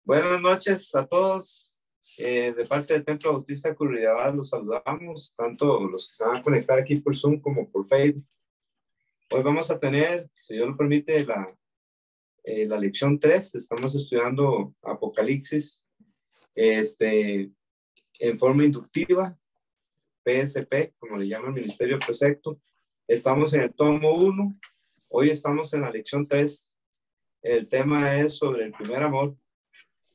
Buenas noches a todos. De parte del Templo Bautista Curridabat los saludamos, tanto los que se van a conectar aquí por Zoom como por Facebook. Hoy vamos a tener, si Dios lo permite, la lección 3. Estamos estudiando Apocalipsis en forma inductiva, PSP, como le llama el Ministerio Precepto. Estamos en el tomo 1. Hoy estamos en la lección 3. El tema es sobre el primer amor.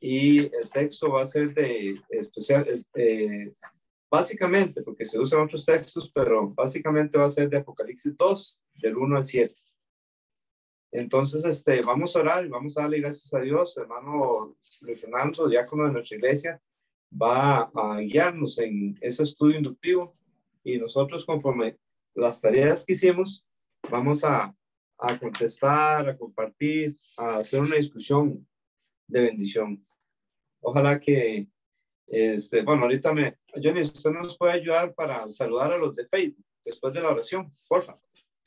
Y el texto va a ser de especial, básicamente, porque se usan otros textos, pero básicamente va a ser de Apocalipsis 2, del 1 al 7. Entonces, vamos a orar y vamos a darle gracias a Dios. Hermano Luis Fernando, diácono de nuestra iglesia, va a guiarnos en ese estudio inductivo y nosotros, conforme las tareas que hicimos, vamos a contestar, a compartir, a hacer una discusión de bendición. Ojalá que, bueno, ahorita Johnny, usted nos puede ayudar para saludar a los de Facebook después de la oración, porfa.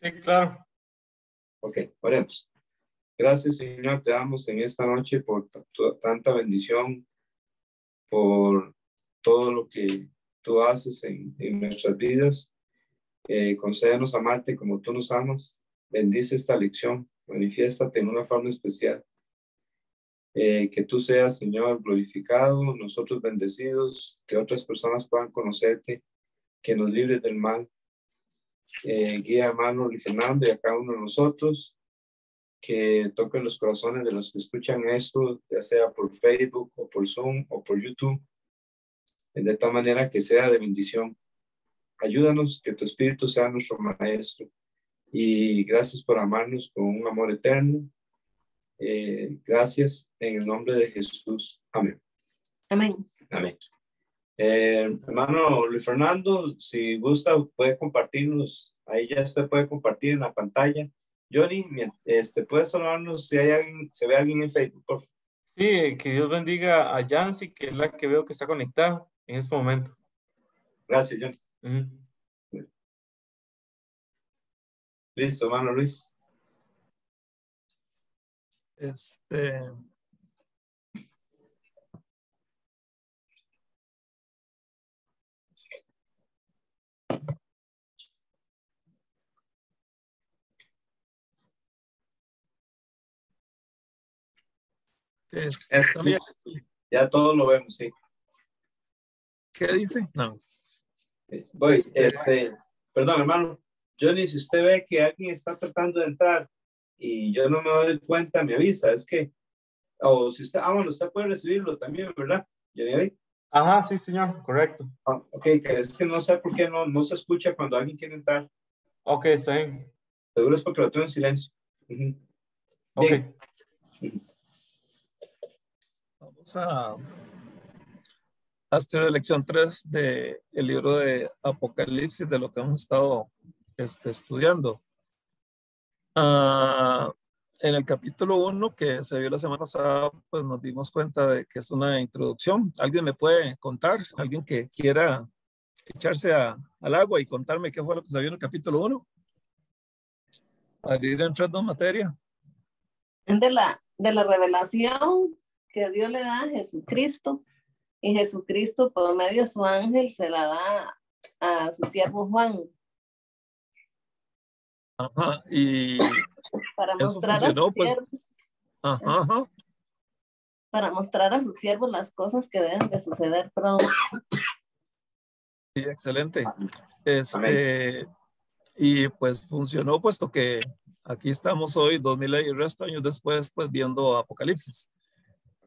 Sí, claro. Ok, oremos. Gracias, Señor, te damos en esta noche por tanta bendición, por todo lo que tú haces en nuestras vidas. Concédenos amarte como tú nos amas. Bendice esta lección, manifiéstate en una forma especial. Que tú seas, Señor, glorificado, nosotros bendecidos, que otras personas puedan conocerte, que nos libres del mal. Guía a hermano Luis Fernando y a cada uno de nosotros, que toque los corazones de los que escuchan esto, ya sea por Facebook o por Zoom o por YouTube, de tal manera que sea de bendición. Ayúdanos, que tu Espíritu sea nuestro maestro. Y gracias por amarnos con un amor eterno. Gracias en el nombre de Jesús. Amén. Amén. Amén. Hermano Luis Fernando, si gusta, puede compartirnos. Ahí ya usted puede compartir en la pantalla. Johnny, puede saludarnos si hay alguien, se ve alguien en Facebook, por favor. Sí, que Dios bendiga a Yancy, que es la que veo que está conectada en este momento. Gracias, Johnny. Listo, hermano Luis. Ya todos lo vemos, sí. ¿Qué dice? No. Voy, perdón, hermano. Johnny, si usted ve que alguien está tratando de entrar y yo no me doy cuenta, me avisa. Es que, o si usted, bueno, usted puede recibirlo también, ¿verdad? Johnny. Ajá, sí, señor, correcto. Ok, que es que no sé por qué no se escucha cuando alguien quiere entrar. Ok, está bien. Seguro es porque lo tengo en silencio. Ok. Vamos a hacer la lección 3 del libro de Apocalipsis, de lo que hemos estado estudiando. En el capítulo 1 que se vio la semana pasada, pues nos dimos cuenta de que es una introducción. ¿Alguien me puede contar? ¿Alguien que quiera echarse al agua y contarme qué fue lo que se vio en el capítulo 1? Para ir entrando en materia. De la revelación que Dios le da a Jesucristo, y Jesucristo por medio de su ángel se la da a su siervo Juan. Ajá, y para eso mostrar funcionó, a su siervo, ajá. para mostrar a su siervo las cosas que deben de suceder pronto. Sí, excelente. Y pues funcionó, puesto que aquí estamos hoy, 2000 y resto años después, pues viendo Apocalipsis.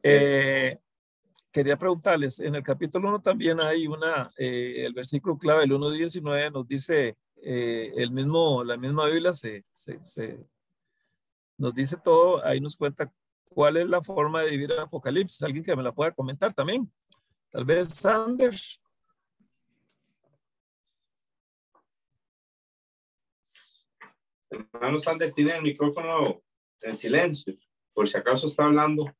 Quería preguntarles, en el capítulo 1 también hay el versículo clave, el 1:19, nos dice, la misma Biblia nos dice todo, ahí nos cuenta cuál es la forma de vivir el Apocalipsis. ¿Alguien que me la pueda comentar también? Tal vez Sanders. Hermano Sanders tiene el micrófono en silencio. Por si acaso está hablando,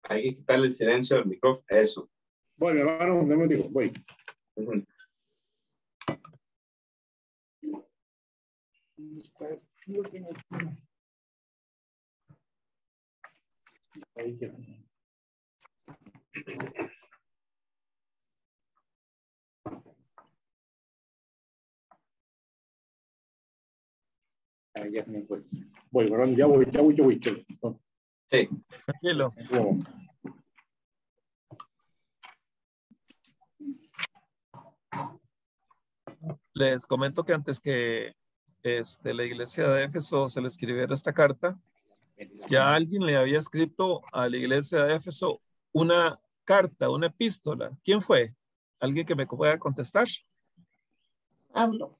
hay que quitarle el silencio del micrófono. Eso. Bueno, hermano, no me digo, voy. ya se me fue. Voy, bueno, ya voy. Sí. Tranquilo. Les comento que antes que la iglesia de Éfeso se le escribiera esta carta, ya alguien le había escrito a la iglesia de Éfeso una carta, una epístola. ¿Quién fue? ¿Alguien que me pueda contestar? Hablo.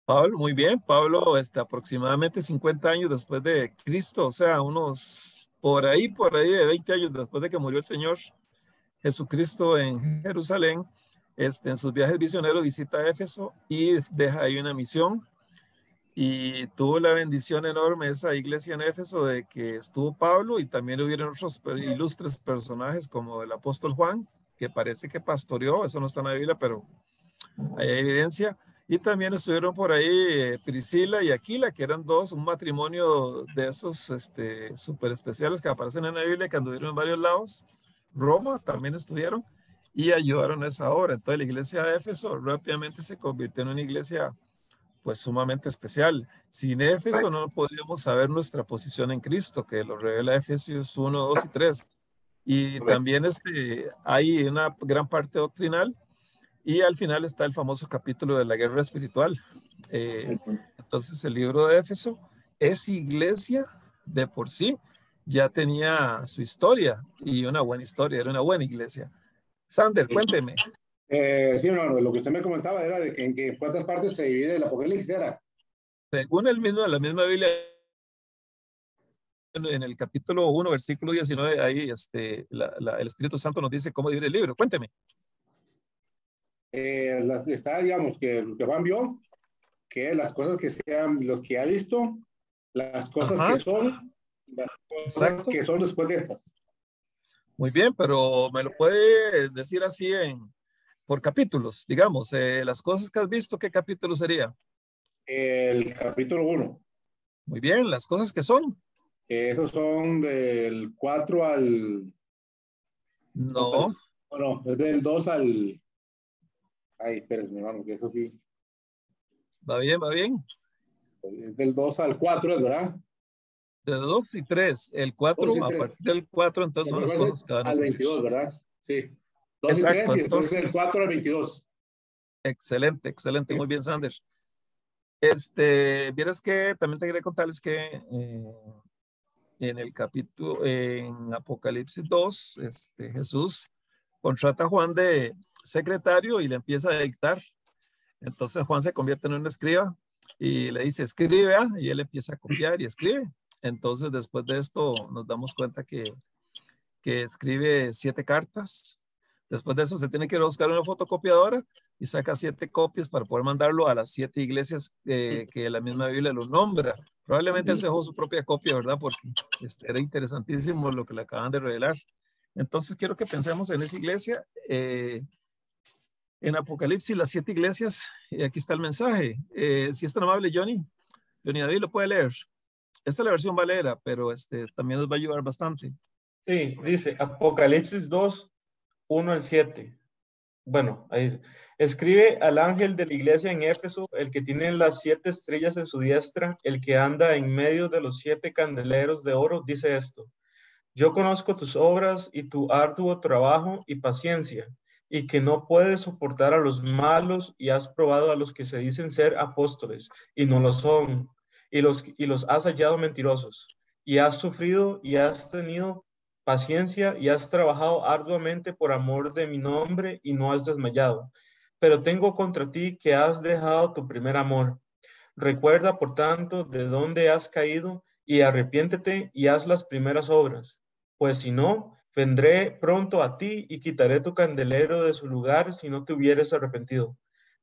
Pablo, muy bien. Pablo, aproximadamente 50 años después de Cristo, o sea, unos por ahí de 20 años después de que murió el Señor Jesucristo en Jerusalén, en sus viajes visioneros visita Éfeso y deja ahí una misión. Y tuvo la bendición enorme esa iglesia en Éfeso de que estuvo Pablo y también hubieron otros ilustres personajes como el apóstol Juan, que parece que pastoreó, eso no está en la Biblia, pero hay evidencia. Y también estuvieron por ahí Priscila y Aquila, que eran un matrimonio de esos súper especiales que aparecen en la Biblia, que anduvieron en varios lados. Roma también estuvieron y ayudaron a esa obra. Entonces la iglesia de Éfeso rápidamente se convirtió en una iglesia pues sumamente especial. Sin Éfeso no podríamos saber nuestra posición en Cristo, que lo revela Efesios 1, 2 y 3. Y también hay una gran parte doctrinal y al final está el famoso capítulo de la guerra espiritual. Entonces el libro de Éfeso es iglesia de por sí, ya tenía su historia y una buena historia, era una buena iglesia. Sander, cuénteme. Sí, no, lo que usted me comentaba era de que en cuántas partes se divide el Apocalipsis, era. Según la misma Biblia, en el capítulo 1, versículo 19, ahí el Espíritu Santo nos dice cómo dividir el libro. Cuénteme. Está, digamos, que Juan vio, que las cosas que sean, los que ha visto, las cosas Ajá. que son, las cosas Exacto. que son después de estas. Muy bien, pero me lo puede decir así por capítulos, digamos, las cosas que has visto, ¿qué capítulo sería? El capítulo 1. Muy bien, las cosas que son. Esos son del 4 al... No. Bueno, es del 2 al... Ay, espérense, vamos, que eso sí. Va bien, va bien. Es del 2 al 4, ¿verdad? De 2 y 3, el 4, a partir del 4, entonces son las cosas que van a al ocurrir. 22, ¿verdad? Sí. 2 Exacto, y 3 y después entonces, del 4 al 22. Excelente, excelente, muy bien, Sander. Vieras que también te quería contarles que en el capítulo, en Apocalipsis 2, Jesús contrata a Juan de secretario y le empieza a dictar. Entonces Juan se convierte en un escriba y le dice, escribe, y él empieza a copiar y escribe. Entonces después de esto nos damos cuenta que escribe 7 cartas. Después de eso se tiene que ir a buscar una fotocopiadora y saca 7 copias para poder mandarlo a las 7 iglesias que la misma Biblia lo nombra. Probablemente él se dejó su propia copia, ¿verdad? Porque era interesantísimo lo que le acaban de revelar. Entonces quiero que pensemos en esa iglesia. En Apocalipsis, las 7 iglesias, y aquí está el mensaje. Si es tan amable, Johnny David lo puede leer. Esta es la versión Valera, pero también nos va a ayudar bastante. Sí, dice Apocalipsis 2, 1 al 7. Bueno, ahí dice. Escribe al ángel de la iglesia en Éfeso, el que tiene las 7 estrellas en su diestra, el que anda en medio de los 7 candeleros de oro, dice esto. Yo conozco tus obras y tu arduo trabajo y paciencia, y que no puedes soportar a los malos y has probado a los que se dicen ser apóstoles y no lo son, y los has hallado mentirosos, y has sufrido y has tenido paciencia y has trabajado arduamente por amor de mi nombre y no has desmayado. Pero tengo contra ti que has dejado tu primer amor. Recuerda, por tanto, de dónde has caído y arrepiéntete y haz las primeras obras. Pues si no, vendré pronto a ti y quitaré tu candelero de su lugar si no te hubieres arrepentido.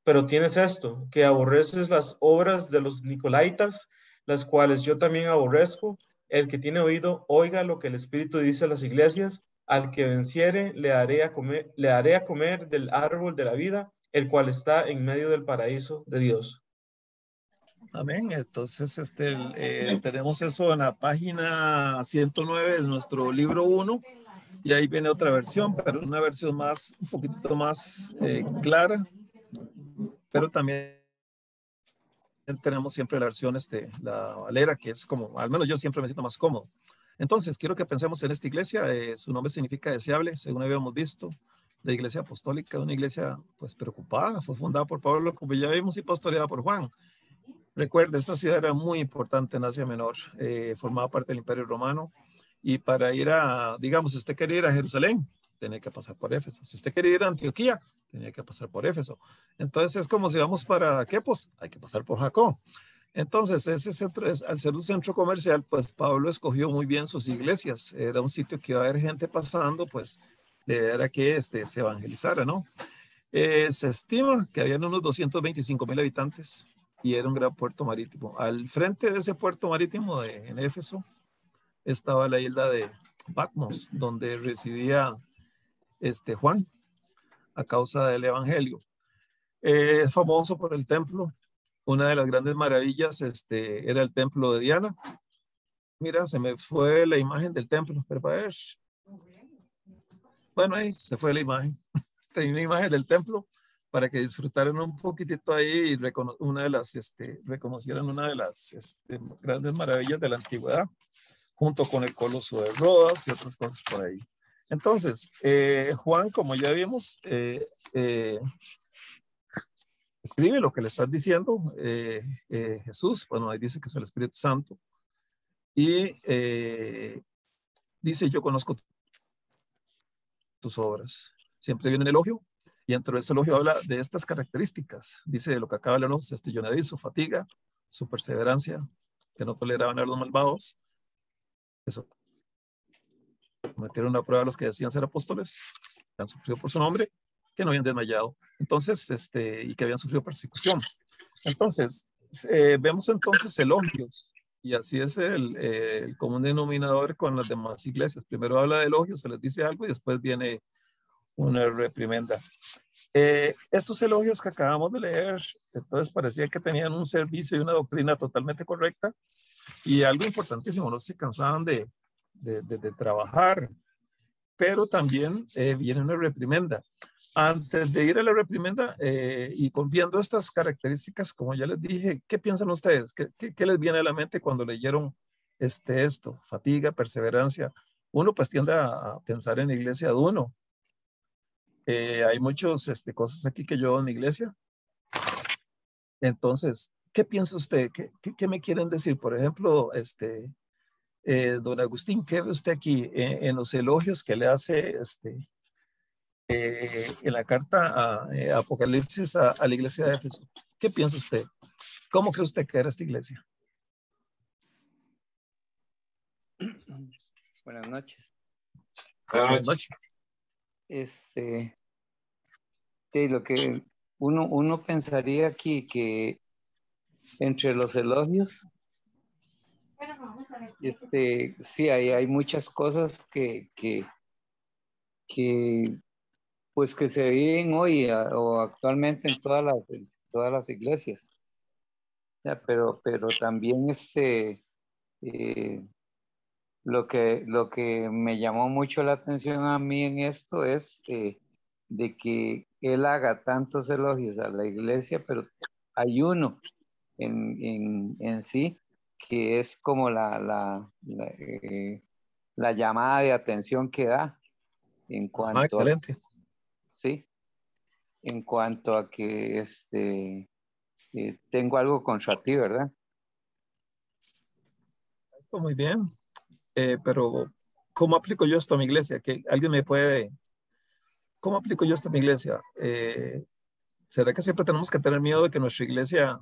Pero tienes esto, que aborreces las obras de los nicolaitas, las cuales yo también aborrezco. El que tiene oído, oiga lo que el Espíritu dice a las iglesias. Al que venciere, le haré a comer del árbol de la vida, el cual está en medio del paraíso de Dios. Amén. Entonces, tenemos eso en la página 109 de nuestro libro 1 y ahí viene otra versión, pero una versión un poquito más clara, pero también tenemos siempre la versión, la Valera, que es como, al menos yo siempre me siento más cómodo. Entonces, quiero que pensemos en esta iglesia. Su nombre significa deseable, según habíamos visto. La iglesia apostólica, una iglesia pues preocupada, fue fundada por Pablo, como ya vimos, y pastoreada por Juan. Recuerda, esta ciudad era muy importante en Asia Menor, formaba parte del Imperio Romano, y para ir a, digamos, si usted quería ir a Jerusalén, tenía que pasar por Éfeso. Si usted quería ir a Antioquía, tenía que pasar por Éfeso. Entonces es como si vamos para Quepos, hay que pasar por Jacó. Entonces, ese centro, al ser un centro comercial, pues Pablo escogió muy bien sus iglesias. Era un sitio que iba a haber gente pasando, pues era que se evangelizara, ¿no? Se estima que habían unos 225,000 habitantes y era un gran puerto marítimo. Al frente de ese puerto marítimo en Éfeso estaba la isla de Patmos, donde residía Juan a causa del evangelio. Es famoso por el templo. Una de las grandes maravillas era el templo de Diana. Mira, se me fue la imagen del templo, pero para ver. Bueno, ahí se fue la imagen. Tenía una imagen del templo para que disfrutaran un poquitito ahí y reconocieran una de las grandes maravillas de la antigüedad, junto con el Coloso de Rodas y otras cosas por ahí. Entonces, Juan, como ya vimos, escribe lo que le estás diciendo, Jesús, bueno, ahí dice que es el Espíritu Santo, y dice, yo conozco tus obras. Siempre viene el elogio, y dentro de ese elogio habla de estas características. Dice de lo que acaba de hablarnos, su fatiga, su perseverancia, que no toleraban a los malvados, eso. Metieron a prueba a los que decían ser apóstoles, que han sufrido por su nombre, que no habían desmayado. Entonces, y que habían sufrido persecución. Entonces, vemos entonces elogios, y así es el común denominador con las demás iglesias. Primero habla de elogios, se les dice algo, y después viene una reprimenda. Estos elogios que acabamos de leer, entonces parecía que tenían un servicio y una doctrina totalmente correcta, y algo importantísimo, no se cansaban de trabajar, pero también viene una reprimenda. Antes de ir a la reprimenda y viendo estas características, como ya les dije, ¿qué piensan ustedes? ¿Qué les viene a la mente cuando leyeron esto? Fatiga, perseverancia. Uno pues tiende a pensar en la iglesia de uno. Hay muchas cosas aquí que yo en mi iglesia. Entonces, ¿qué piensa usted? ¿Qué me quieren decir? Por ejemplo, don Agustín, ¿qué ve usted aquí en los elogios que le hace en la carta a Apocalipsis a la iglesia de Éfeso? ¿Qué piensa usted? ¿Cómo cree usted que era esta iglesia? Buenas noches. Buenas noches. Lo que uno pensaría aquí que entre los elogios, sí, hay muchas cosas que pues que se viven hoy o actualmente en todas las iglesias. Ya, pero también lo que me llamó mucho la atención a mí en esto es de que él haga tantos elogios a la iglesia, pero hay uno en sí que es como la llamada de atención que da en cuanto excelente. Sí, en cuanto a que tengo algo contra ti, ¿verdad? Muy bien, pero ¿cómo aplico yo esto a mi iglesia? ¿Que alguien me puede... ¿Cómo aplico yo esto a mi iglesia? ¿Será que siempre tenemos que tener miedo de que nuestra iglesia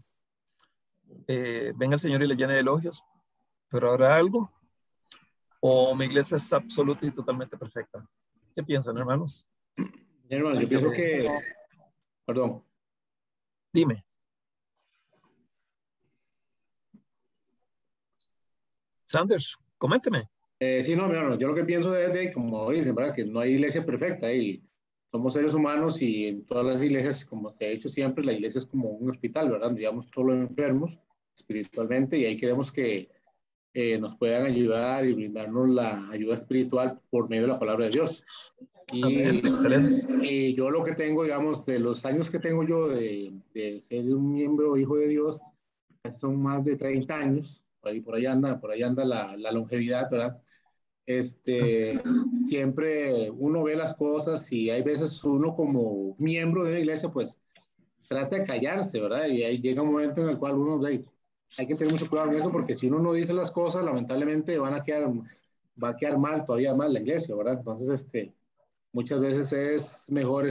venga el Señor y le llene de elogios? ¿Pero habrá algo? ¿O mi iglesia es absoluta y totalmente perfecta? ¿Qué piensan, hermanos? Hermano, yo pienso que... Perdón. Dime. Sanders, coménteme. Sí, no, hermano, yo lo que pienso es como dicen, ¿verdad? Que no hay iglesia perfecta y somos seres humanos y en todas las iglesias, como se ha dicho siempre, la iglesia es como un hospital, ¿verdad? Digamos, todos los enfermos espiritualmente y ahí queremos que nos puedan ayudar y brindarnos la ayuda espiritual por medio de la palabra de Dios. Y yo lo que tengo, digamos, de los años que tengo yo de ser un miembro, hijo de Dios, son más de 30 años, por ahí anda la longevidad, ¿verdad? Siempre uno ve las cosas y hay veces uno como miembro de la iglesia, pues trata de callarse, ¿verdad? Y ahí llega un momento en el cual uno hay que tener mucho cuidado en eso, porque si uno no dice las cosas, lamentablemente va a quedar mal, todavía más la iglesia, ¿verdad? Entonces, muchas veces es mejor,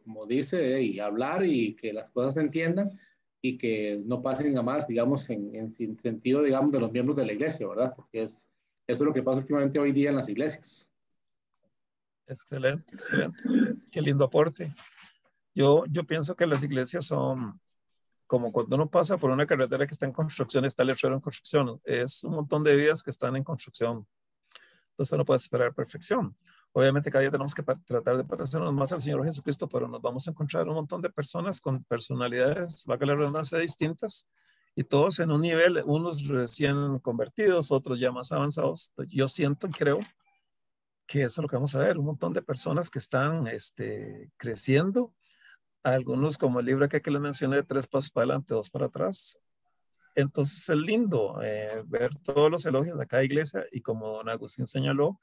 como dice, y hablar y que las cosas se entiendan y que no pasen a más, digamos, en sentido, digamos, de los miembros de la iglesia, ¿verdad? Porque eso es lo que pasa últimamente hoy día en las iglesias. Excelente, excelente. Qué lindo aporte. Yo pienso que las iglesias son como cuando uno pasa por una carretera que está en construcción, está el letrero en construcción. Es un montón de vidas que están en construcción. Entonces no puede esperar perfección. Obviamente cada día tenemos que tratar de parecernos más al Señor Jesucristo, pero nos vamos a encontrar un montón de personas con personalidades, valga la redundancia, distintas, y todos en un nivel, unos recién convertidos, otros ya más avanzados. Yo siento y creo que eso es lo que vamos a ver, un montón de personas que están creciendo, algunos como el libro que les mencioné, 3 pasos para adelante, 2 para atrás. Entonces es lindo ver todos los elogios de cada iglesia y como don Agustín señaló,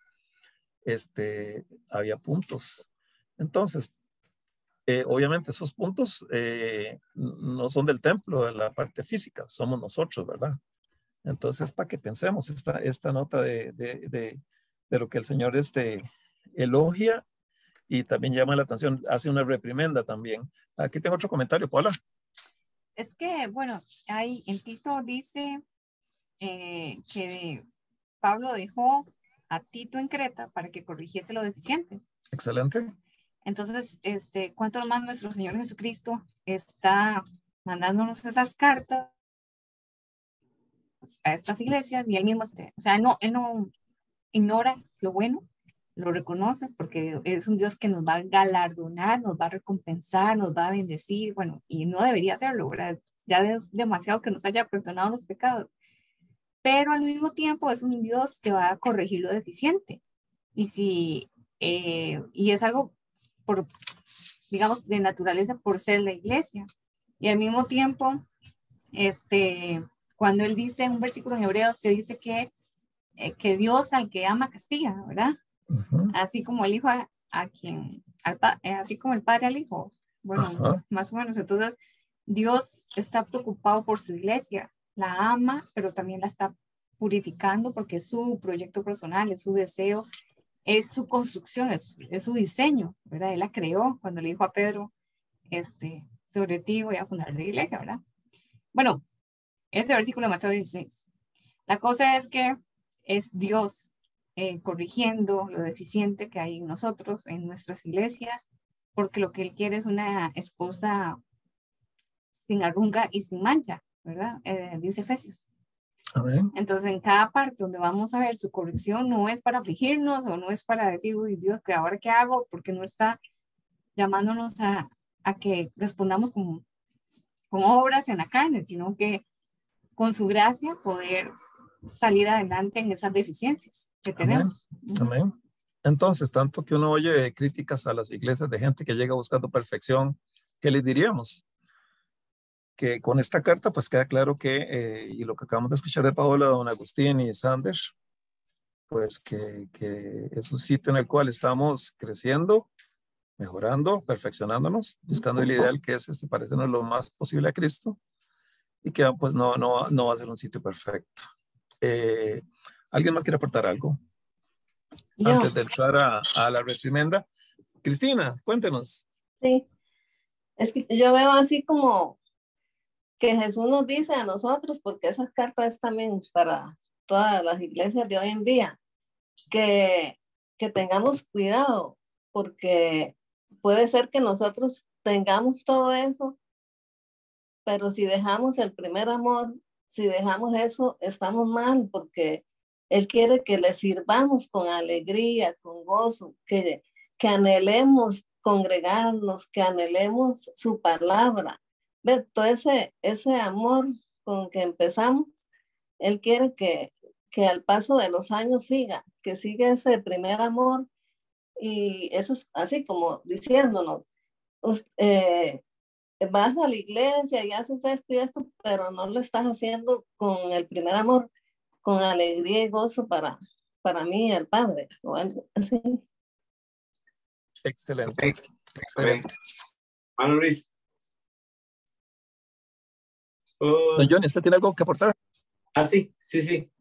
había puntos. Entonces, obviamente esos puntos no son del templo, de la parte física, somos nosotros, ¿verdad? Entonces, para que pensemos esta nota de lo que el Señor elogia y también llama la atención, hace una reprimenda también. Aquí tengo otro comentario, Paula. Es que, bueno, en Tito dice que Pablo dejó a Tito en Creta para que corrigiese lo deficiente. Excelente. Entonces, ¿cuánto más nuestro Señor Jesucristo está mandándonos esas cartas a estas iglesias? Y él mismo, o sea, él no ignora lo bueno, lo reconoce, porque es un Dios que nos va a galardonar, nos va a recompensar, nos va a bendecir, bueno, y no debería hacerlo, ¿verdad? Ya es demasiado que nos haya perdonado los pecados. Pero al mismo tiempo es un Dios que va a corregir lo deficiente. Y es algo digamos, de naturaleza por ser la iglesia. Y al mismo tiempo, cuando él dice un versículo en Hebreos que dice que Dios al que ama castiga, ¿verdad? Uh-huh. Así como el hijo así como el padre al hijo. Bueno, uh-huh, más o menos. Entonces, Dios está preocupado por su iglesia, la ama, pero también la está purificando porque es su proyecto personal, es su deseo, es su construcción, es su diseño, ¿verdad? Él la creó cuando le dijo a Pedro, sobre ti voy a fundar la iglesia, ¿verdad? Bueno, ese versículo de Mateo 16. La cosa es que es Dios corrigiendo lo deficiente que hay en nosotros, en nuestras iglesias, porque lo que Él quiere es una esposa sin arruga y sin mancha, ¿verdad? Dice Efesios. Amén. Entonces, en cada parte donde vamos a ver su corrección, no es para afligirnos o no es para decir, uy, Dios, ¿que ahora qué hago? Porque no está llamándonos a que respondamos con obras en la carne, sino que con su gracia poder salir adelante en esas deficiencias que tenemos. Amén. Entonces, tanto que uno oye críticas a las iglesias de gente que llega buscando perfección, ¿qué les diríamos? Que con esta carta pues queda claro que, y lo que acabamos de escuchar de Paola, don Agustín y Sanders, pues que es un sitio en el cual estamos creciendo, mejorando, perfeccionándonos, buscando el ideal que es parecernos lo más posible a Cristo, y que pues no va a ser un sitio perfecto. ¿Alguien más quiere aportar algo? Yo. Antes de entrar a la reprimenda. Cristina, cuéntenos. Sí, es que yo veo así como que Jesús nos dice a nosotros, porque esas cartas es también para todas las iglesias de hoy en día, que tengamos cuidado, porque puede ser que nosotros tengamos todo eso, pero si dejamos el primer amor, si dejamos eso, estamos mal, porque Él quiere que le sirvamos con alegría, con gozo, que anhelemos congregarnos, que anhelemos su palabra. ¿Ve? Todo ese amor con que empezamos, Él quiere que al paso de los años siga ese primer amor, y eso es así como diciéndonos, vas a la iglesia y haces esto y esto, pero no lo estás haciendo con el primer amor, con alegría y gozo para mí, el Padre, o algo así. Excelente. Ok. Excelente. Ana Luis. Don Johnny, ¿usted tiene algo que aportar? Sí.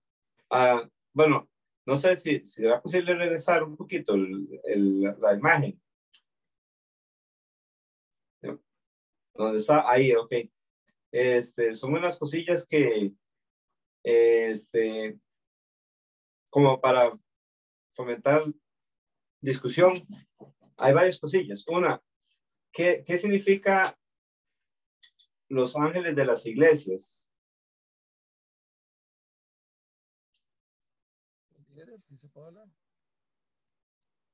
Bueno, no sé si será posible regresar un poquito la imagen. ¿Dónde está? Ahí, ok. Son unas cosillas que, como para fomentar discusión, hay varias cosillas. Una, ¿qué significa los ángeles de las iglesias?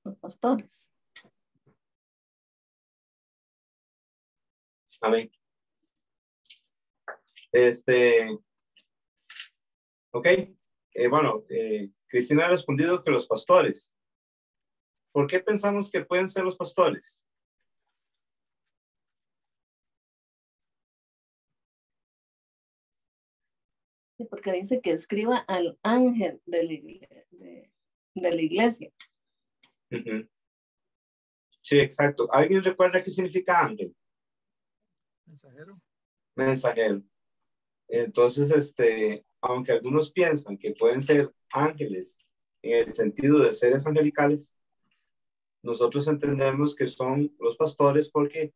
Los pastores. Amén. Ok. Bueno, Cristina ha respondido que los pastores. ¿Por qué pensamos que pueden ser los pastores? Sí, porque dice que escriba al ángel de la iglesia. Uh-huh. Sí, exacto. ¿Alguien recuerda qué significa ángel? Mensajero. Mensajero. Entonces, aunque algunos piensan que pueden ser ángeles en el sentido de seres angelicales, nosotros entendemos que son los pastores porque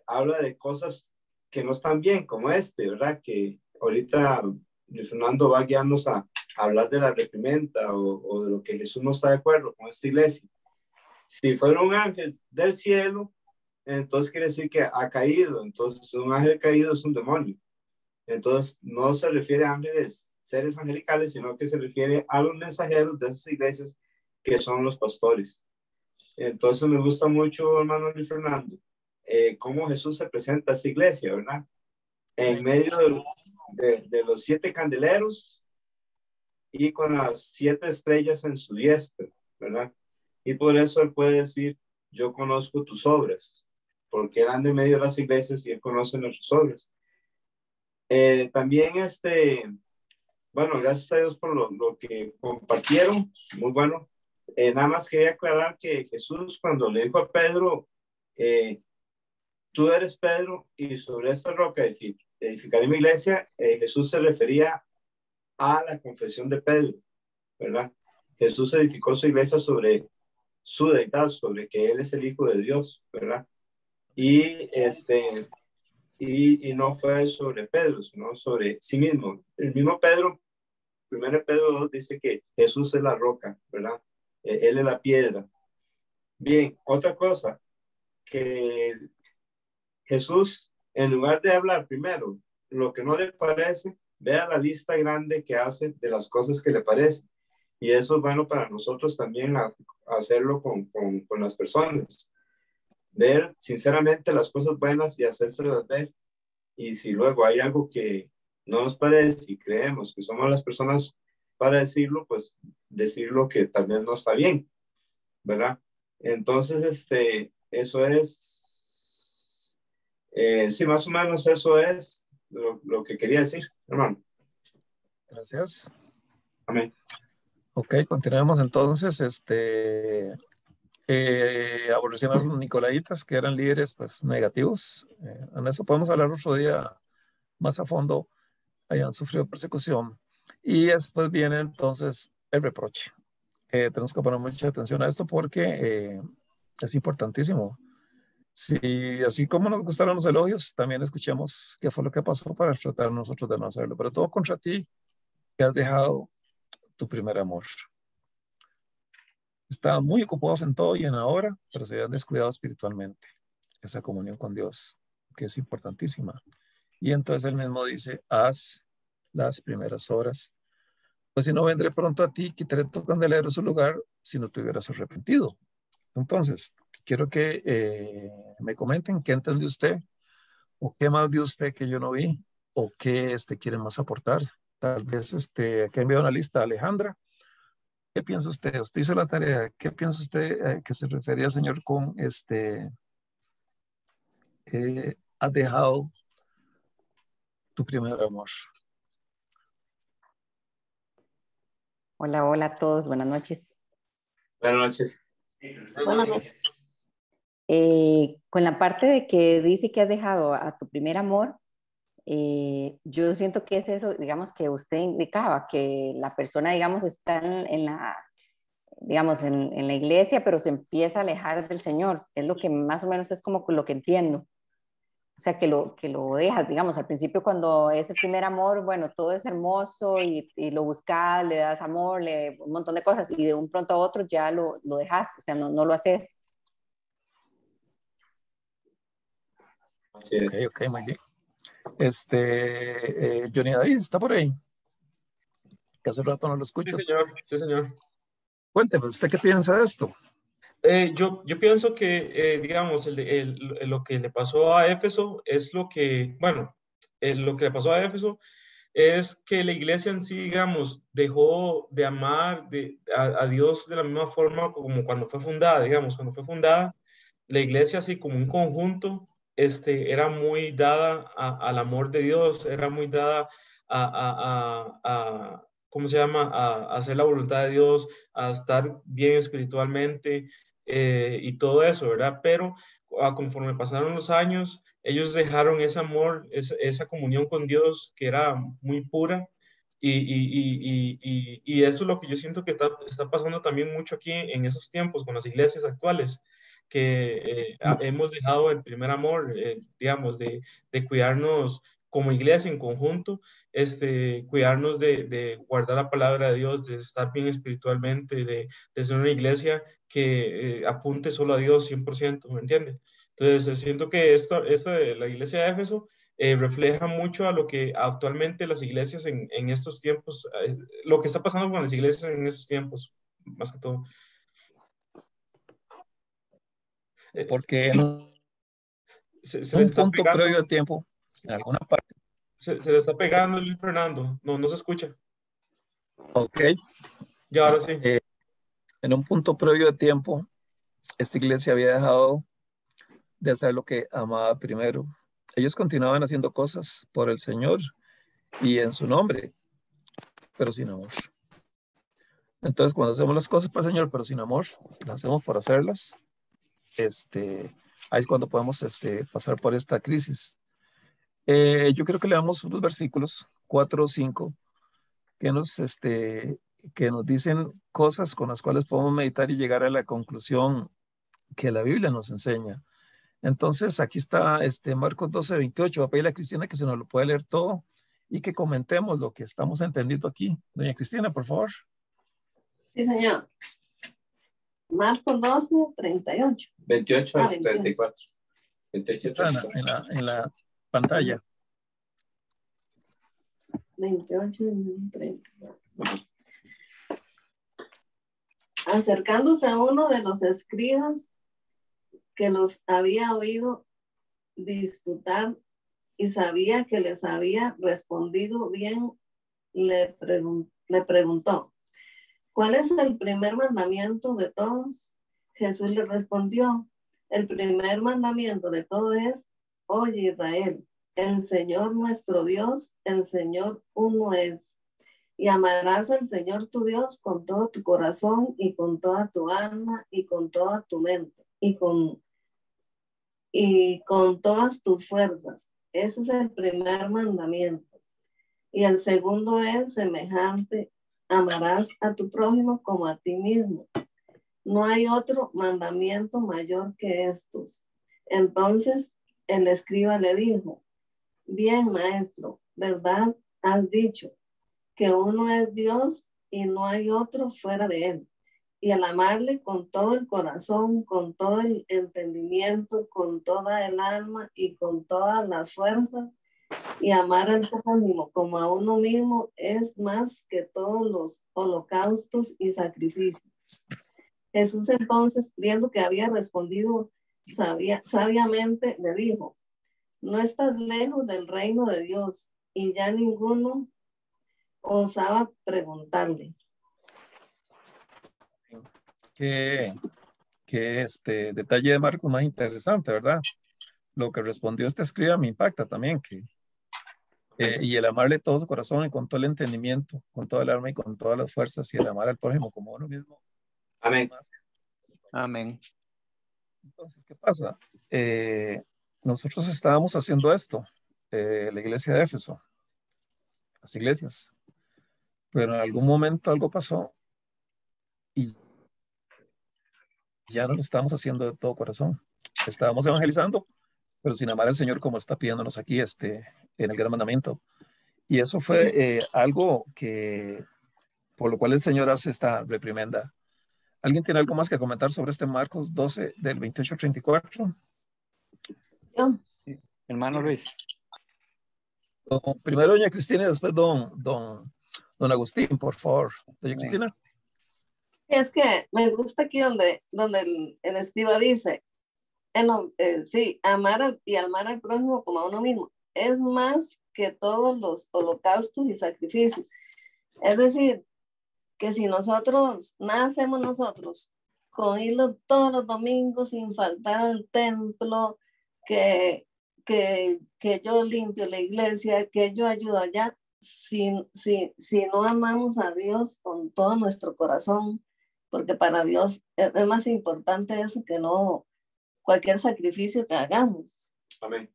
habla de cosas que no están bien, como ¿verdad? Que ahorita Luis Fernando va a guiarnos a hablar de la reprimenda o de lo que Jesús no está de acuerdo con esta iglesia. Si fuera un ángel del cielo, entonces quiere decir que ha caído. Entonces, un ángel caído es un demonio. Entonces, no se refiere a ángeles, seres angelicales, sino que se refiere a los mensajeros de esas iglesias que son los pastores. Entonces, me gusta mucho, hermano Luis Fernando, cómo Jesús se presenta a esta iglesia, ¿verdad? En medio de los 7 candeleros y con las 7 estrellas en su diestra, ¿verdad? Y por eso él puede decir, yo conozco tus obras, porque él anda en medio de las iglesias y él conoce nuestras obras. También bueno, gracias a Dios por lo que compartieron, muy bueno. Nada más quería aclarar que Jesús cuando le dijo a Pedro, tú eres Pedro y sobre esta roca edificaré mi iglesia, Jesús se refería a la confesión de Pedro, ¿verdad? Jesús edificó su iglesia sobre su deidad, sobre que él es el Hijo de Dios, ¿verdad? Y y no fue sobre Pedro, sino sobre sí mismo. El mismo Pedro, 1 Pedro 2, dice que Jesús es la roca, ¿verdad? Él es la piedra. Bien, otra cosa, que Jesús, en lugar de hablar primero lo que no le parece, vea la lista grande que hace de las cosas que le parecen. Y eso es bueno para nosotros también hacerlo con las personas. Ver sinceramente las cosas buenas y hacérselas ver. Y si luego hay algo que no nos parece y creemos que somos las personas para decirlo, pues decirlo que también no está bien, ¿verdad? Entonces, eso es, sí, más o menos eso es lo que quería decir, hermano. Gracias. Amén. Ok, continuemos entonces. Aborrecían a los nicolaitas, que eran líderes pues negativos. En eso podemos hablar otro día más a fondo. Hayan sufrido persecución. Y después viene entonces el reproche. Tenemos que poner mucha atención a esto porque es importantísimo. Si así como nos gustaron los elogios, también escuchemos qué fue lo que pasó para tratar a nosotros de no hacerlo. Pero todo contra ti, que has dejado tu primer amor. Estaban muy ocupados en todo y en ahora, pero se habían descuidado espiritualmente. Esa comunión con Dios, que es importantísima. Y entonces él mismo dice, haz las primeras obras. Pues si no, vendré pronto a ti, quitaré tu candelero de su lugar si no te hubieras arrepentido. Entonces, quiero que me comenten qué entendió usted o qué más vio usted que yo no vi o qué quiere más aportar. Tal vez aquí ha enviado una lista a Alejandra. ¿Qué piensa usted? Usted hizo la tarea. ¿Qué piensa usted que se refería al Señor con has dejado tu primer amor? Hola, hola a todos, buenas noches. Buenas noches. Bueno, Con la parte de que dice que has dejado a tu primer amor, yo siento que es eso, digamos, que usted indicaba, que la persona, digamos, está en la, digamos, en la iglesia, pero se empieza a alejar del Señor. Es lo que más o menos es como lo que entiendo. O sea, que lo dejas, digamos, al principio cuando es el primer amor, bueno, todo es hermoso y lo buscas, le das amor, un montón de cosas, y de un pronto a otro ya lo dejas, o sea, no lo haces. Así es. Ok, muy bien. Johnny David, ¿está por ahí? Que hace rato no lo Sí, escucho. señor. Sí, señor. Cuénteme, ¿usted qué piensa de esto? Yo pienso que, digamos, lo que le pasó a Éfeso es lo que, bueno, lo que le pasó a Éfeso es que la iglesia en sí, digamos, dejó de amar a Dios de la misma forma como cuando fue fundada, digamos, cuando fue fundada, la iglesia así como un conjunto, era muy dada al amor de Dios, era muy dada ¿cómo se llama? A hacer la voluntad de Dios, a estar bien espiritualmente y todo eso, ¿verdad? Pero conforme pasaron los años, ellos dejaron ese amor, esa comunión con Dios que era muy pura. Y eso es lo que yo siento que está pasando también mucho aquí en esos tiempos con las iglesias actuales, que hemos dejado el primer amor, digamos, de cuidarnos como iglesia en conjunto, cuidarnos de guardar la palabra de Dios, de estar bien espiritualmente, de ser una iglesia que apunte solo a Dios 100%, ¿me entiende? Entonces, siento que esta de la iglesia de Éfeso refleja mucho a lo que actualmente las iglesias en estos tiempos, lo que está pasando con las iglesias en estos tiempos, más que todo. Porque en Se le un está punto pegando, previo de tiempo, en alguna parte, se le está pegando Luis Fernando, no se escucha. ok, Y ahora sí. en un punto previo de tiempo, esta iglesia había dejado de hacer lo que amaba primero. Ellos continuaban haciendo cosas por el Señor y en su nombre, pero sin amor. Entonces, cuando hacemos las cosas para el Señor, pero sin amor, las hacemos por hacerlas, ahí es cuando podemos pasar por esta crisis. Yo creo que leamos unos versículos, 4 o 5, que nos dicen cosas con las cuales podemos meditar y llegar a la conclusión que la Biblia nos enseña. Entonces, aquí está Marcos 12:28. Va a pedirle a Cristina que se nos lo pueda leer todo y que comentemos lo que estamos entendiendo aquí. Doña Cristina, por favor. sí, señor. Marcos 12, 38. 28 al 28. 34. 28 Está en la pantalla. 28 y 34. Acercándose a uno de los escribas que los había oído disputar y sabía que les había respondido bien, le preguntó, ¿cuál es el primer mandamiento de todos? Jesús le respondió, el primer mandamiento de todo es, oye Israel, el Señor nuestro Dios, el Señor uno es. Y amarás al Señor tu Dios con todo tu corazón y con toda tu alma y con toda tu mente y con todas tus fuerzas. Ese es el primer mandamiento. Y el segundo es semejante, amarás a tu prójimo como a ti mismo. No hay otro mandamiento mayor que estos. Entonces el escriba le dijo, bien maestro, ¿verdad? Has dicho que uno es Dios y no hay otro fuera de él. Y al amarle con todo el corazón, con todo el entendimiento, con toda el alma y con todas las fuerzas, y amar al prójimo como a uno mismo es más que todos los holocaustos y sacrificios. Jesús entonces, viendo que había respondido sabiamente, le dijo, no estás lejos del reino de Dios. Y ya ninguno osaba preguntarle. Qué detalle de Marcos más interesante, ¿verdad? lo que respondió este escriba me impacta también, y el amarle de todo su corazón y con todo el entendimiento, con toda el alma y con todas las fuerzas, y el amar al prójimo como uno mismo. Amén. Amén. Entonces, ¿qué pasa? Nosotros estábamos haciendo esto, la iglesia de Éfeso, las iglesias, pero en algún momento algo pasó y ya no lo estábamos haciendo de todo corazón. Estábamos evangelizando, pero sin amar al Señor como está pidiéndonos aquí en el gran mandamiento. Y eso fue algo que, por lo cual el Señor hace esta reprimenda. ¿Alguien tiene algo más que comentar sobre este Marcos 12 del 28 al 34? Yo, Hermano Luis. Primero doña Cristina y después don Agustín, por favor. Doña Cristina. es que me gusta aquí donde el escriba dice, sí, y amar al prójimo como a uno mismo. Es más que todos los holocaustos y sacrificios. Es decir, que si nosotros, nada hacemos nosotros, con irlo todos los domingos sin faltar al templo, que yo limpio la iglesia, que yo ayudo allá, si no amamos a Dios con todo nuestro corazón, porque para Dios es más importante eso que no cualquier sacrificio que hagamos. Amén.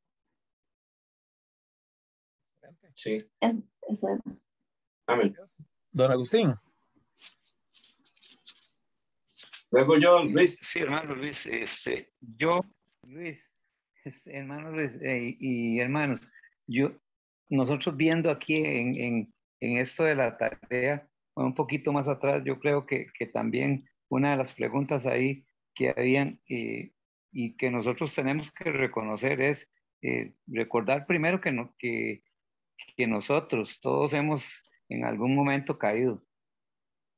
Sí. Eso es. Amén. Don Agustín. Luego yo, Luis. Sí, hermano Luis, hermano Luis, y hermanos, nosotros viendo aquí en esto de la tarea, un poquito más atrás, yo creo que también una de las preguntas ahí que habían y que nosotros tenemos que reconocer es recordar primero que nosotros todos hemos en algún momento caído.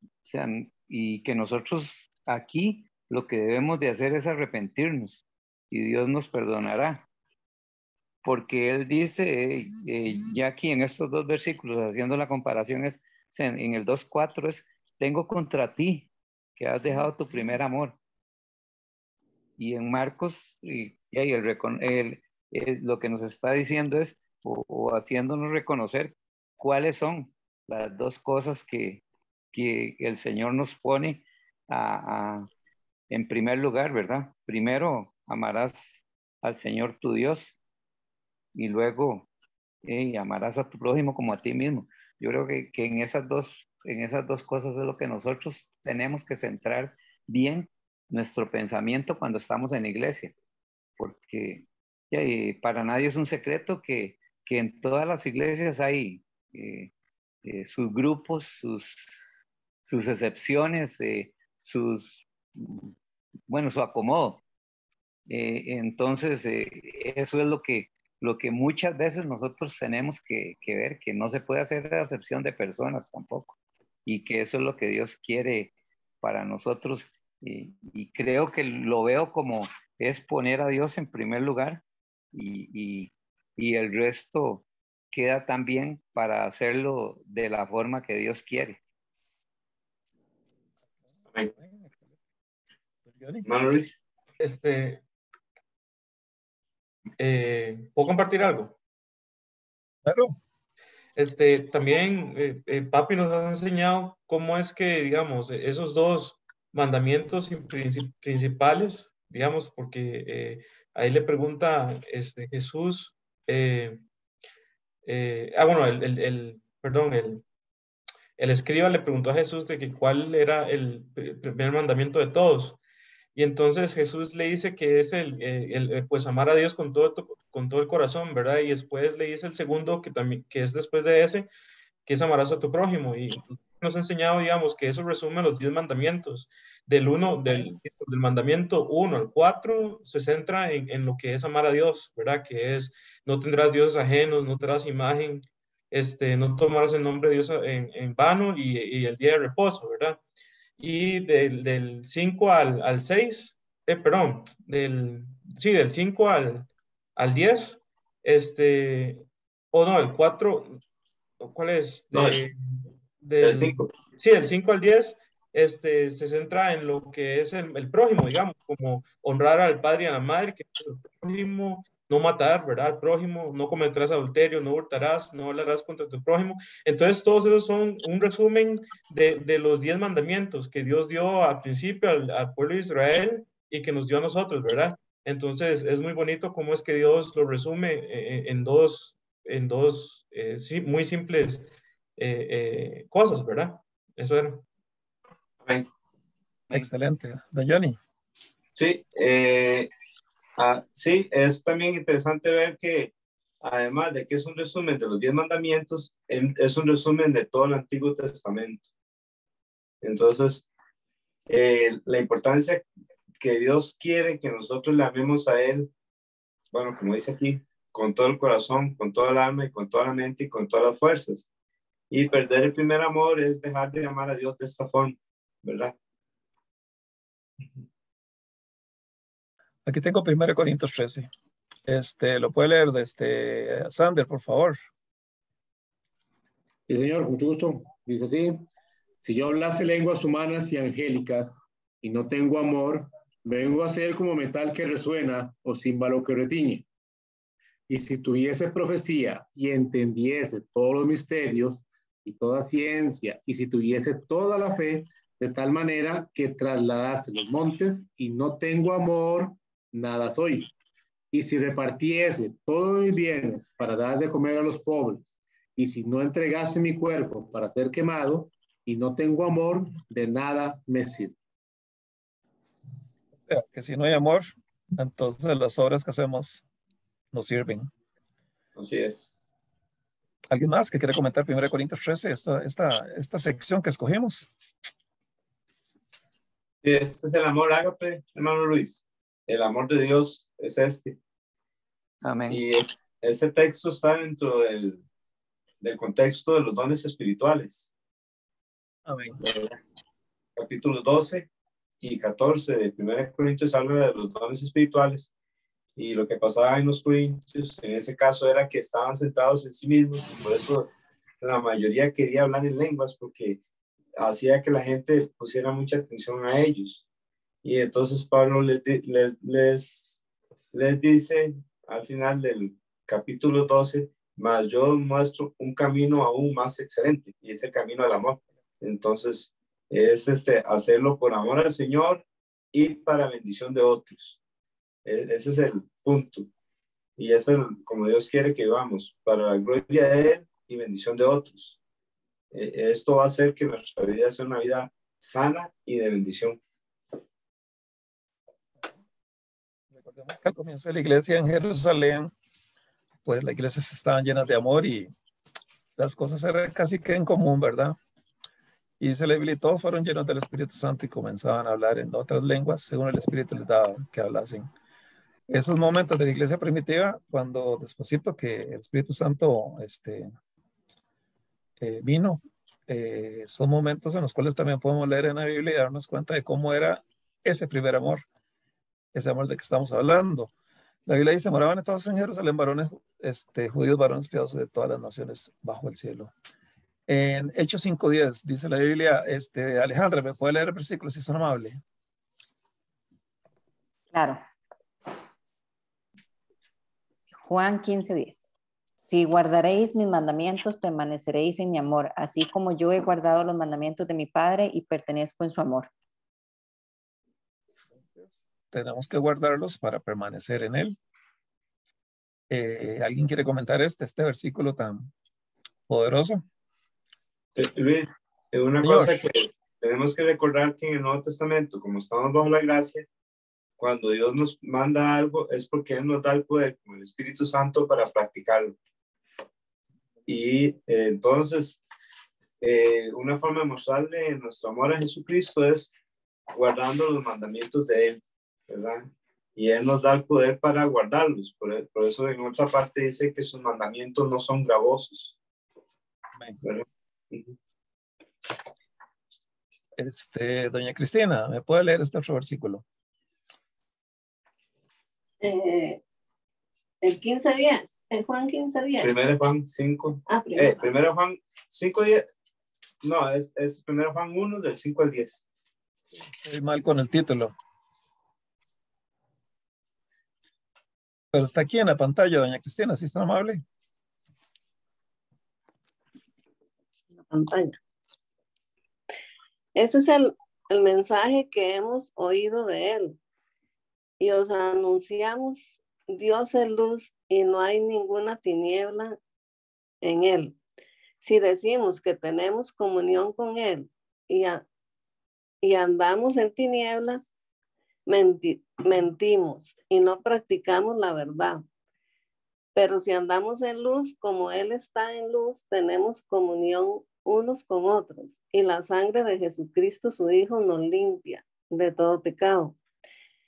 O sea, y que nosotros aquí lo que debemos de hacer es arrepentirnos y Dios nos perdonará. Porque Él dice, ya aquí en estos dos versículos, haciendo la comparación, en el 2:4 es, tengo contra ti que has dejado tu primer amor. Y en Marcos, lo que nos está diciendo es, o haciéndonos reconocer cuáles son las dos cosas que el Señor nos pone en primer lugar, ¿verdad? Primero, amarás al Señor tu Dios y luego amarás a tu prójimo como a ti mismo. Yo creo que en esas dos cosas es lo que nosotros tenemos que centrar bien nuestro pensamiento cuando estamos en la iglesia, porque para nadie es un secreto que en todas las iglesias hay sus grupos, sus excepciones, su acomodo. Entonces, eso es lo que muchas veces nosotros tenemos que ver, que no se puede hacer acepción de personas tampoco, y que eso es lo que Dios quiere para nosotros, y creo que lo veo como es poner a Dios en primer lugar, y el resto queda también para hacerlo de la forma que Dios quiere. Amén. Luis. ¿Puedo compartir algo? Claro. También Papi nos ha enseñado cómo es que, digamos, esos dos mandamientos principales, digamos, porque ahí le pregunta Jesús, bueno, el escriba le preguntó a Jesús de que cuál era el primer mandamiento de todos. Y entonces Jesús le dice que es pues amar a Dios con todo el corazón, ¿verdad? Y después le dice el segundo, que es después de ese, que es amarás a tu prójimo. Y nos ha enseñado, digamos, que eso resume los 10 mandamientos. Del mandamiento 1 al 4 se centra en lo que es amar a Dios, ¿verdad? Que es, no tendrás dioses ajenos, no tendrás imagen, no tomarás el nombre de Dios en vano y el día de reposo, ¿verdad? Y del 5 al 6, perdón, del 5 al 10, o no, el 4, ¿cuál es? Del 5. Sí, del 5 al 10, se centra en lo que es el prójimo, digamos, como honrar al padre y a la madre, que es el prójimo, no matar, ¿verdad? Al prójimo, no cometerás adulterio, no hurtarás, no hablarás contra tu prójimo. Entonces, todos esos son un resumen de los 10 mandamientos que Dios dio al principio al pueblo de Israel y que nos dio a nosotros, ¿verdad? Entonces, es muy bonito cómo es que Dios lo resume en dos muy simples cosas, ¿verdad? Eso era. Amén. Excelente. Don Johnny. Sí, sí, es también interesante ver que además de que es un resumen de los 10 mandamientos, es un resumen de todo el Antiguo Testamento. Entonces, la importancia que Dios quiere que nosotros le amemos a Él, bueno, como dice aquí, con todo el corazón, con toda el alma y con toda la mente y con todas las fuerzas. Y perder el primer amor es dejar de amar a Dios de esta forma, ¿verdad? Aquí tengo 1 Corintios 13. Lo puede leer de Sander, por favor. Sí, señor, con mucho gusto. Dice así: si yo hablase lenguas humanas y angélicas y no tengo amor, vengo a ser como metal que resuena o címbalo que retiñe. Y si tuviese profecía y entendiese todos los misterios y toda ciencia, y si tuviese toda la fe, de tal manera que trasladase los montes y no tengo amor, nada soy. Y si repartiese todos mis bienes para dar de comer a los pobres, y si no entregase mi cuerpo para ser quemado, y no tengo amor, de nada me sirve. O sea, que si no hay amor, entonces las obras que hacemos no sirven. Así es. ¿Alguien más que quiera comentar 1 Corintios 13, esta sección que escogimos? Este es el amor ágape, hermano Luis. El amor de Dios es este. Amén. Y este texto está dentro del contexto de los dones espirituales. Amén. Capítulos 12 y 14 de 1 Corintios habla de los dones espirituales. Y lo que pasaba en los corintios, en ese caso, era que estaban centrados en sí mismos. Y por eso la mayoría quería hablar en lenguas, porque hacía que la gente pusiera mucha atención a ellos. Y entonces Pablo les dice al final del capítulo 12, mas yo muestro un camino aún más excelente, y es el camino del amor. Entonces, es hacerlo por amor al Señor y para bendición de otros. Ese es el punto. Y es como Dios quiere que vivamos, para la gloria de Él y bendición de otros. Esto va a hacer que nuestra vida sea una vida sana y de bendición. Recordemos que al comienzo de la iglesia en Jerusalén, pues las iglesias estaban llenas de amor y las cosas eran casi que en común, ¿verdad? Y se les habilitó, fueron llenos del Espíritu Santo y comenzaban a hablar en otras lenguas según el Espíritu les daba que hablasen. Esos momentos de la iglesia primitiva, cuando despuesito que el Espíritu Santo vino, son momentos en los cuales también podemos leer en la Biblia y darnos cuenta de cómo era ese primer amor, ese amor de que estamos hablando. La Biblia dice: moraban todos en Jerusalén varones, judíos varones piadosos de todas las naciones bajo el cielo. En Hechos 5:10 dice la Biblia, Alejandra, ¿me puede leer el versículo si es tan amable? Claro. Juan 15:10. Si guardaréis mis mandamientos, permaneceréis en mi amor, así como yo he guardado los mandamientos de mi Padre y pertenezco en su amor. Entonces, tenemos que guardarlos para permanecer en él. ¿Alguien quiere comentar este versículo tan poderoso? Luis, una Señor. cosa que tenemos que recordar, que en el Nuevo Testamento, como estamos bajo la gracia, cuando Dios nos manda algo es porque Él nos da el poder, como el Espíritu Santo, para practicarlo. Y entonces, una forma de mostrarle nuestro amor a Jesucristo es guardando los mandamientos de Él, ¿verdad? Y Él nos da el poder para guardarlos. Por eso en otra parte dice que sus mandamientos no son gravosos, ¿verdad? Doña Cristina, ¿me puede leer este otro versículo? El 15:10, el Juan 15:10. Primero Juan 5. Primero Juan 5:10. No, es primero Juan 1 del 5 al 10. Estoy mal con el título. Pero está aquí en la pantalla, doña Cristina, si es tan amable. La pantalla. Este es el mensaje que hemos oído de él. Y os anunciamos, Dios es luz y no hay ninguna tiniebla en él. Si decimos que tenemos comunión con él y andamos en tinieblas, mentimos y no practicamos la verdad. Pero si andamos en luz, como él está en luz, tenemos comunión unos con otros. Y la sangre de Jesucristo, su Hijo, nos limpia de todo pecado.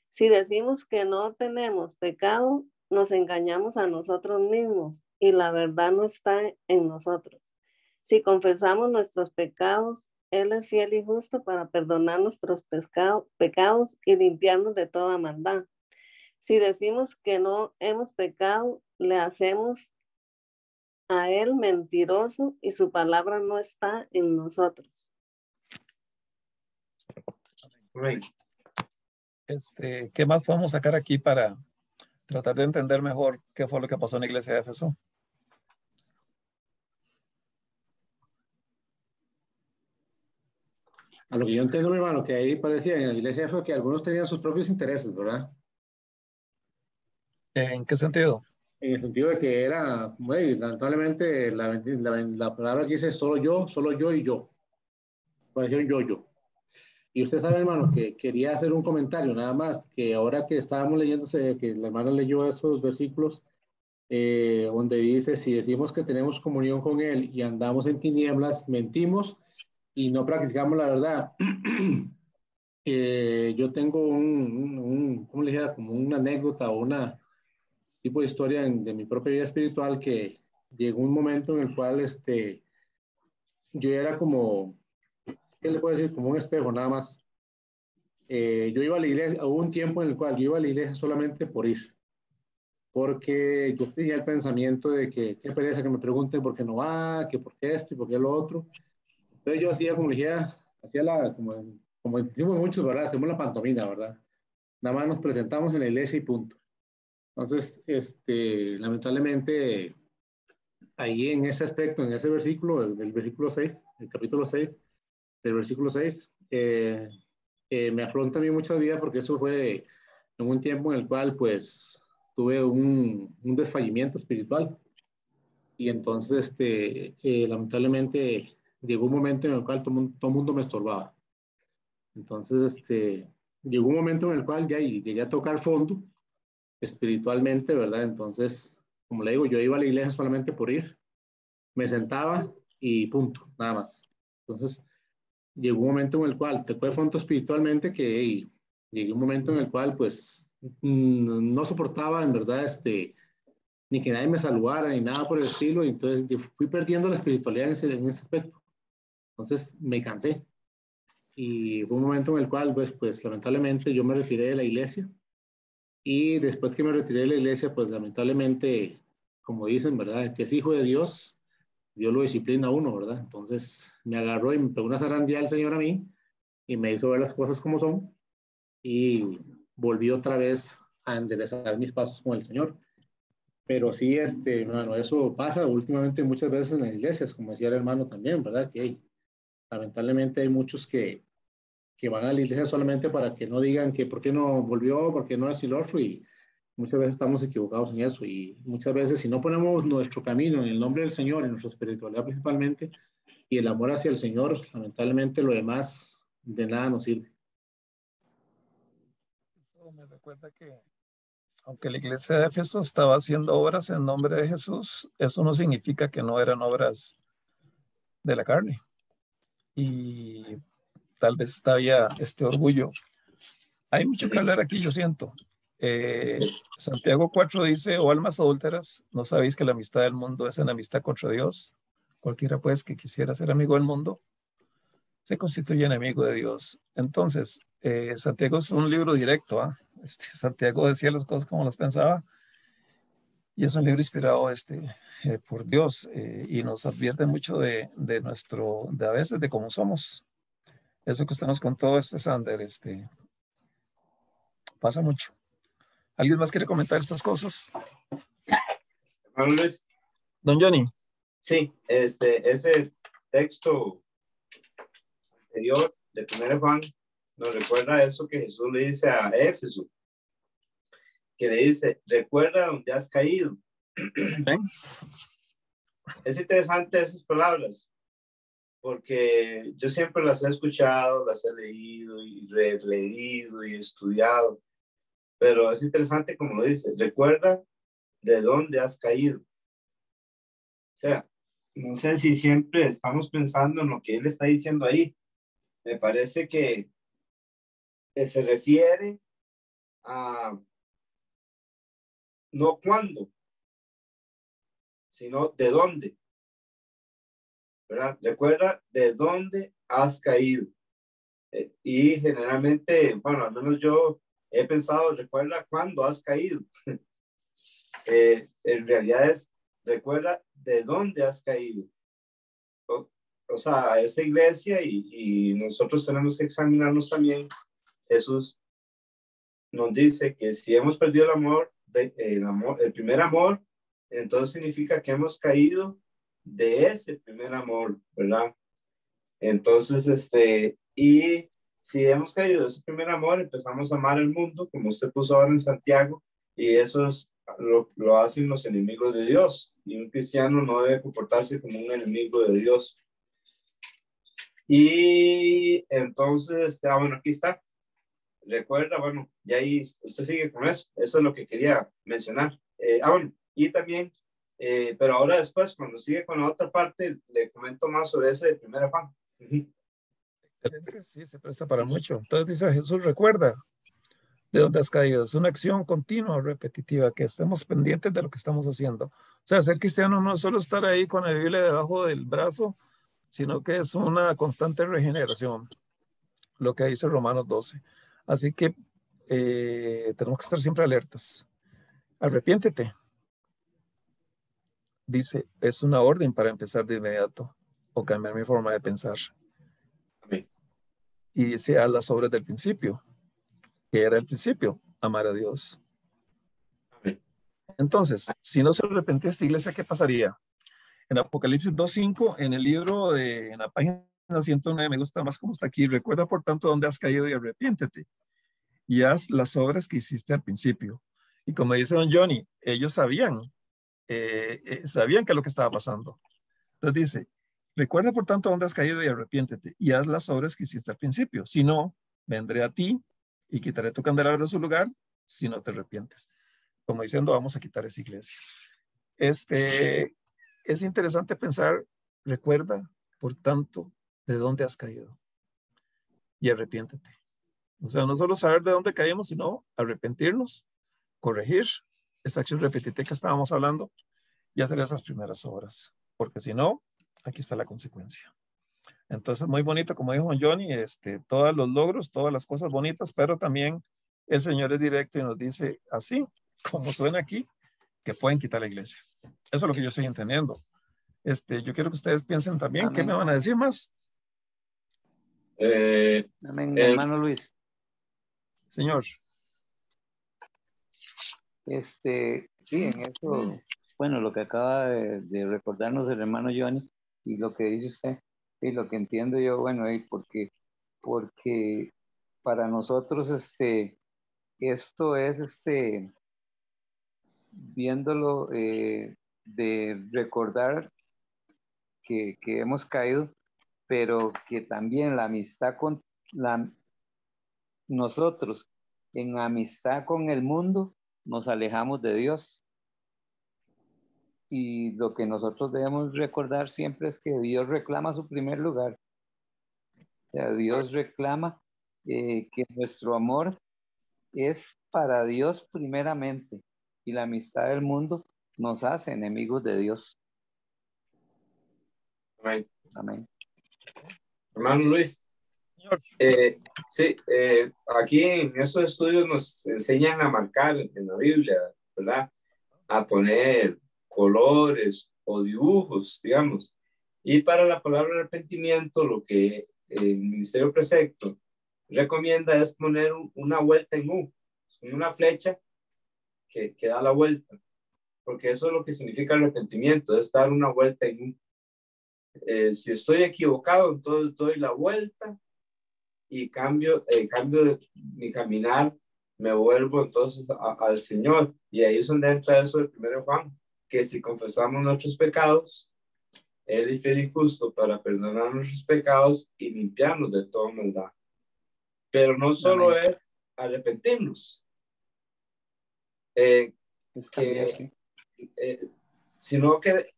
Si decimos que no tenemos pecado, nos engañamos a nosotros mismos y la verdad no está en nosotros. Si confesamos nuestros pecados, Él es fiel y justo para perdonar nuestros pecados y limpiarnos de toda maldad. Si decimos que no hemos pecado, le hacemos a Él mentiroso y su palabra no está en nosotros. Right. ¿Qué más podemos sacar aquí para tratar de entender mejor qué fue lo que pasó en la iglesia de Éfeso? A lo que yo entiendo, mi hermano, que ahí parecía en la iglesia de Éfeso que algunos tenían sus propios intereses, ¿verdad? ¿En qué sentido? En el sentido de que era, bueno, lamentablemente, la palabra que dice solo yo y yo. Parecía un yo-yo. Y usted sabe, hermano, que quería hacer un comentario nada más, que ahora que estábamos leyéndose, que la hermana leyó esos versículos, donde dice, si decimos que tenemos comunión con Él y andamos en tinieblas, mentimos y no practicamos la verdad. Yo tengo ¿cómo le dijera? Como una anécdota o una tipo de historia de mi propia vida espiritual, que llegó un momento en el cual yo era como, ¿qué le puedo decir? Como un espejo, nada más. Yo iba a la iglesia, hubo un tiempo en el cual yo iba a la iglesia solamente por ir, porque yo tenía el pensamiento de que qué pereza que me pregunten por qué no va, que por qué esto y por qué lo otro. Entonces yo hacía como decía, como decimos muchos, ¿verdad? Hacemos la pantomima, ¿verdad? Nada más nos presentamos en la iglesia y punto. Entonces, lamentablemente, ahí en ese aspecto, en ese versículo, el versículo 6, el capítulo 6, del versículo 6, me afronta a mí muchas vidas porque eso fue en un tiempo en el cual pues tuve un desfallimiento espiritual y entonces lamentablemente llegó un momento en el cual todo el mundo me estorbaba. Entonces llegó un momento en el cual ya llegué a tocar fondo espiritualmente, ¿verdad? Entonces, como le digo, yo iba a la iglesia solamente por ir, me sentaba y punto, nada más. Entonces llegó un momento en el cual te fue fondo espiritualmente que llegué a un momento en el cual pues no soportaba en verdad ni que nadie me saludara ni nada por el estilo, y entonces yo fui perdiendo la espiritualidad en ese aspecto. Entonces me cansé y fue un momento en el cual pues lamentablemente yo me retiré de la iglesia, y después que me retiré de la iglesia pues lamentablemente, como dicen, ¿verdad? Que es hijo de Dios, Dios lo disciplina a uno, ¿verdad? Entonces me agarró y me pegó una zarandía el Señor a mí y me hizo ver las cosas como son, y volví otra vez a enderezar mis pasos con el Señor. Pero sí, bueno, eso pasa últimamente muchas veces en las iglesias, como decía el hermano también, ¿verdad? Que lamentablemente hay muchos que van a la iglesia solamente para que no digan que por qué no volvió, por qué no es el otro, y muchas veces estamos equivocados en eso, y muchas veces si no ponemos nuestro camino en el nombre del Señor, en nuestra espiritualidad principalmente, y el amor hacia el Señor, lamentablemente lo demás de nada nos sirve. Eso me recuerda que aunque la iglesia de Éfeso estaba haciendo obras en nombre de Jesús, eso no significa que no eran obras de la carne. Y tal vez estaba este orgullo. Hay mucho que hablar aquí, yo siento. Santiago 4 dice, oh almas adúlteras, ¿no sabéis que la amistad del mundo es enemistad contra Dios? Cualquiera pues que quisiera ser amigo del mundo se constituye enemigo de Dios. Entonces, Santiago es un libro directo. Santiago decía las cosas como las pensaba, y es un libro inspirado por Dios, y nos advierte mucho de a veces de cómo somos. Eso que usted nos contó, Sander, pasa mucho. ¿Alguien más quiere comentar estas cosas? Hermano Luis. Don Johnny. Sí, ese texto anterior de 1 Juan nos recuerda eso que Jesús le dice a Éfeso, que le dice, recuerda donde has caído. ¿Eh? Es interesante esas palabras, porque yo siempre las he escuchado, las he leído y releído y estudiado, pero es interesante como lo dice, recuerda de dónde has caído. O sea, no sé si siempre estamos pensando en lo que él está diciendo ahí. Me parece que se refiere a no cuándo, sino de dónde, ¿verdad? Recuerda de dónde has caído. Y generalmente, bueno, al menos yo he pensado, recuerda cuándo has caído. En realidad es, recuerda de dónde has caído. O sea, a esta iglesia y nosotros tenemos que examinarnos también. Jesús nos dice que si hemos perdido el primer amor, entonces significa que hemos caído de ese primer amor, ¿verdad? Entonces, y si hemos caído de ese primer amor, empezamos a amar el mundo, como usted puso ahora en Santiago, y eso es lo hacen los enemigos de Dios, y un cristiano no debe comportarse como un enemigo de Dios. Y entonces, bueno, aquí está. Recuerda, bueno, ya ahí usted sigue con eso. Eso es lo que quería mencionar. Bueno, y también, pero ahora después, cuando sigue con la otra parte, le comento más sobre ese de 1 Juan. Excelente, sí, se presta para mucho. Entonces dice Jesús, recuerda de dónde has caído. Es una acción continua, repetitiva, que estemos pendientes de lo que estamos haciendo. O sea, ser cristiano no es solo estar ahí con la Biblia debajo del brazo, sino que es una constante regeneración, lo que dice Romanos 12. Así que tenemos que estar siempre alertas. Arrepiéntete. Dice, es una orden para empezar de inmediato o cambiar mi forma de pensar. Amén. Y dice, haz las obras del principio. ¿Qué era el principio? Amar a Dios. Amén. Entonces, si no se arrepentía esta iglesia, ¿qué pasaría? En Apocalipsis 2.5, en el libro en la página 109, me gusta más cómo está aquí. Recuerda, por tanto, dónde has caído y arrepiéntete. Y haz las obras que hiciste al principio. Y como dice don Johnny, ellos sabían que es lo que estaba pasando. Entonces dice, recuerda, por tanto, dónde has caído y arrepiéntete. Y haz las obras que hiciste al principio. Si no, vendré a ti y quitaré tu candelabro de su lugar si no te arrepientes. Como diciendo, vamos a quitar esa iglesia. Es interesante pensar, recuerda, por tanto, de dónde has caído y arrepiéntete. O sea, no solo saber de dónde caímos, sino arrepentirnos, corregir esa acción repetitiva que estábamos hablando y hacer esas primeras obras. Porque si no, aquí está la consecuencia. Entonces, muy bonito, como dijo Johnny, todos los logros, todas las cosas bonitas, pero también el Señor es directo y nos dice así, como suena aquí, que pueden quitar la iglesia. Eso es lo que yo estoy entendiendo. Yo quiero que ustedes piensen también. Amén. ¿Qué me van a decir más? Amén, hermano Luis. Señor. Sí, en eso, bueno, lo que acaba de recordarnos el hermano Johnny y lo que dice usted, y lo que entiendo yo, bueno, porque para nosotros, esto es, viéndolo, de recordar que hemos caído, pero que también la amistad con nosotros, en amistad con el mundo, nos alejamos de Dios. Y lo que nosotros debemos recordar siempre es que Dios reclama su primer lugar. O sea, Dios reclama que nuestro amor es para Dios primeramente, y la amistad del mundo nos hace enemigos de Dios. Amén. Amén. Hermano Luis, sí, aquí en estos estudios nos enseñan a marcar en la Biblia, ¿verdad? A poner colores o dibujos, digamos. Y para la palabra arrepentimiento, lo que el Ministerio Precepto recomienda es poner una vuelta en U, una flecha que da la vuelta, porque eso es lo que significa arrepentimiento, es dar una vuelta en si estoy equivocado, entonces doy la vuelta y cambio mi caminar, me vuelvo entonces al Señor. Y ahí es donde entra eso del 1 Juan, que si confesamos nuestros pecados, Él es fiel y justo para perdonar nuestros pecados y limpiarnos de toda maldad. Pero no solo Amén. es arrepentirnos, Es cambiar, sí. sino que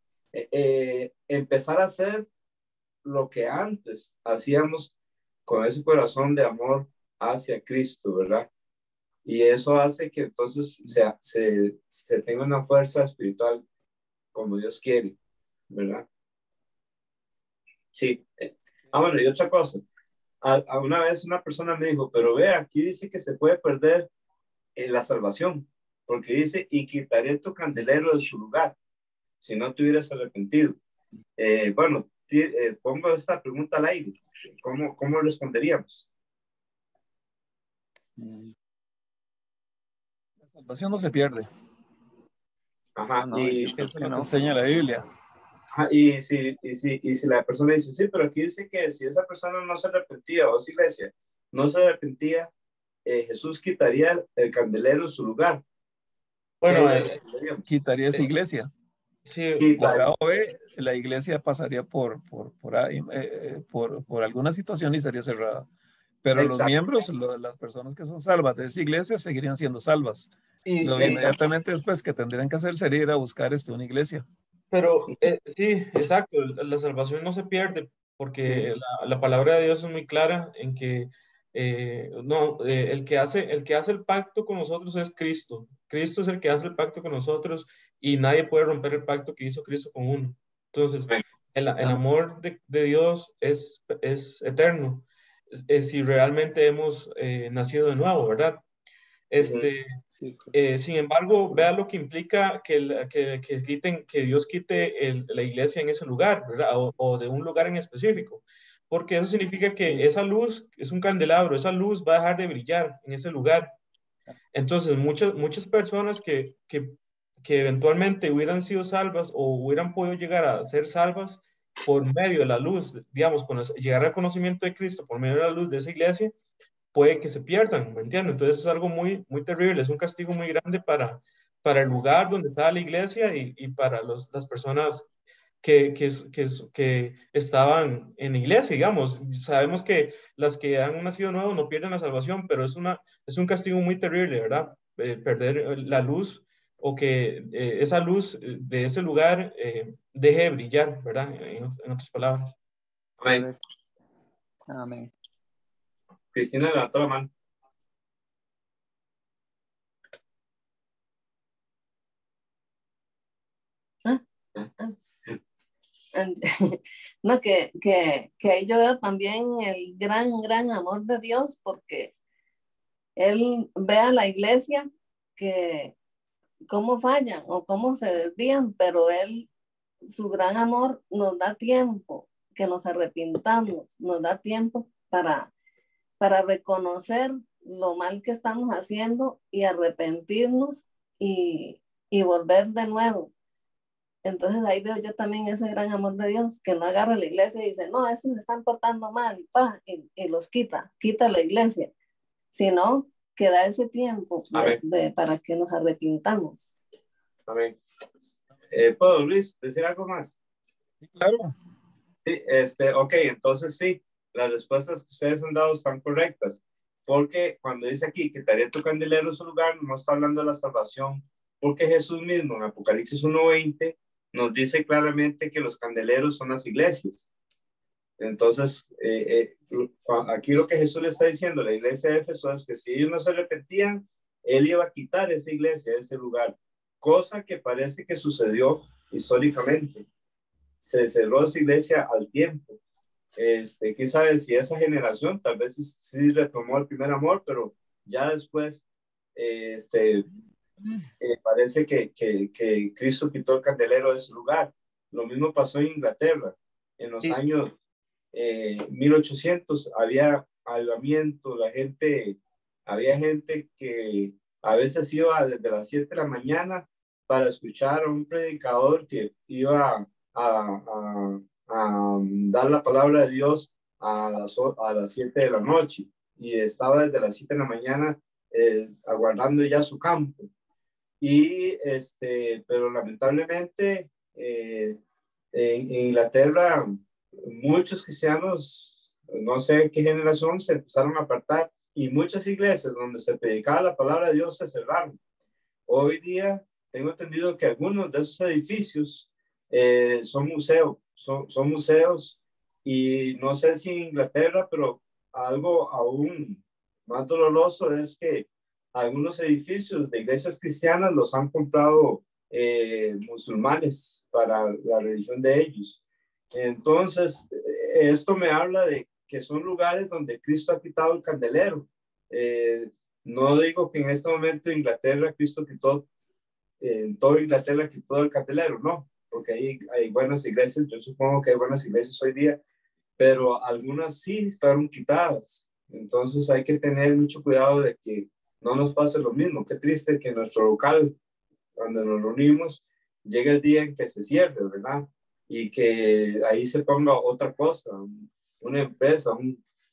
empezar a hacer lo que antes hacíamos con ese corazón de amor hacia Cristo, ¿verdad? Y eso hace que entonces se tenga una fuerza espiritual como Dios quiere, ¿verdad? Sí. Bueno, y otra cosa. A una vez una persona me dijo, pero ve, aquí dice que se puede perder la salvación, porque dice, y quitaré tu candelero de su lugar, si no te hubieras arrepentido. Bueno, pongo esta pregunta al aire. ¿Cómo responderíamos? La salvación no se pierde. Ajá, No, y yo creo Eso es que lo que no. enseña la Biblia. y si la persona dice, sí, pero aquí dice que si esa persona no se arrepentía, o esa iglesia no se arrepentía, Jesús quitaría el candelero en su lugar. Bueno, Quitaría esa iglesia. sí, Por A o B, la iglesia pasaría por alguna situación y sería cerrada. Pero los Exacto. miembros, las personas que son salvas de esa iglesia seguirían siendo salvas. y, Lo y- inmediatamente después que tendrían que hacer sería ir a buscar una iglesia. pero sí, exacto, la salvación no se pierde porque la palabra de Dios es muy clara en que el que hace el pacto con nosotros es Cristo. Cristo es el que hace el pacto con nosotros y nadie puede romper el pacto que hizo Cristo con uno. Entonces, el amor de Dios es eterno. Si realmente hemos nacido de nuevo, ¿verdad? Sí, Sin embargo, vea lo que implica que Dios quite la iglesia en ese lugar, ¿verdad? O de un lugar en específico, porque eso significa que esa luz es un candelabro, esa luz va a dejar de brillar en ese lugar. Entonces, muchas personas que eventualmente hubieran sido salvas o hubieran podido llegar a ser salvas por medio de la luz, digamos, llegar al conocimiento de Cristo por medio de la luz de esa iglesia, puede que se pierdan, ¿me entiendes? Entonces es algo muy, muy terrible, es un castigo muy grande para el lugar donde está la iglesia y para las personas que estaban en la iglesia, digamos. Sabemos que las que han nacido nuevos no pierden la salvación, pero es un castigo muy terrible, ¿verdad? Perder la luz o que esa luz de ese lugar deje de brillar, ¿verdad? En otras palabras. Amén. amén. Cristina levantó la mano. No, que ahí yo veo también el gran amor de Dios, porque Él ve a la iglesia que cómo fallan o cómo se desvían, pero Él, su gran amor nos da tiempo que nos arrepintamos, nos da tiempo para reconocer lo mal que estamos haciendo y arrepentirnos y volver de nuevo. Entonces ahí veo yo también ese gran amor de Dios, que no agarra la iglesia y dice, no, esos me están portando mal, y los quita la iglesia, sino que da ese tiempo para que nos arrepintamos. Amén. ¿Puedo, Luis, decir algo más? Claro. Sí, ok, entonces sí, las respuestas que ustedes han dado están correctas, porque cuando dice aquí, quitaré tu candelero en su lugar, no está hablando de la salvación, porque Jesús mismo en Apocalipsis 1:20 nos dice claramente que los candeleros son las iglesias. Entonces, aquí lo que Jesús le está diciendo a la iglesia de Éfeso es que si ellos no se arrepentían, Él iba a quitar esa iglesia, ese lugar, cosa que parece que sucedió históricamente. Se cerró esa iglesia al tiempo. Quién sabe si esa generación tal vez sí retomó el primer amor, pero ya después parece que Cristo quitó el candelero de ese lugar. Lo mismo pasó en Inglaterra. En los años 1800 había avivamiento, había gente que A veces iba desde las 7 de la mañana para escuchar a un predicador que iba a dar la palabra de Dios a las 7 de la noche, y estaba desde las 7 de la mañana aguardando ya su campo. Y pero lamentablemente en Inglaterra muchos cristianos, no sé qué generación, se empezaron a apartar, y muchas iglesias donde se predicaba la palabra de Dios se cerraron. Hoy día tengo entendido que algunos de esos edificios son museos, y no sé si en Inglaterra, pero algo aún más doloroso es que algunos edificios de iglesias cristianas los han comprado musulmanes para la religión de ellos. Entonces, esto me habla de que son lugares donde Cristo ha quitado el candelero. No digo que en este momento en Inglaterra Cristo quitó, en toda Inglaterra quitó el candelero, no, porque hay buenas iglesias, yo supongo que hay buenas iglesias hoy día, pero algunas sí fueron quitadas. Entonces hay que tener mucho cuidado de que no nos pase lo mismo. Qué triste que nuestro local, cuando nos reunimos, llegue el día en que se cierre, ¿verdad? Y que ahí se ponga otra cosa, una empresa,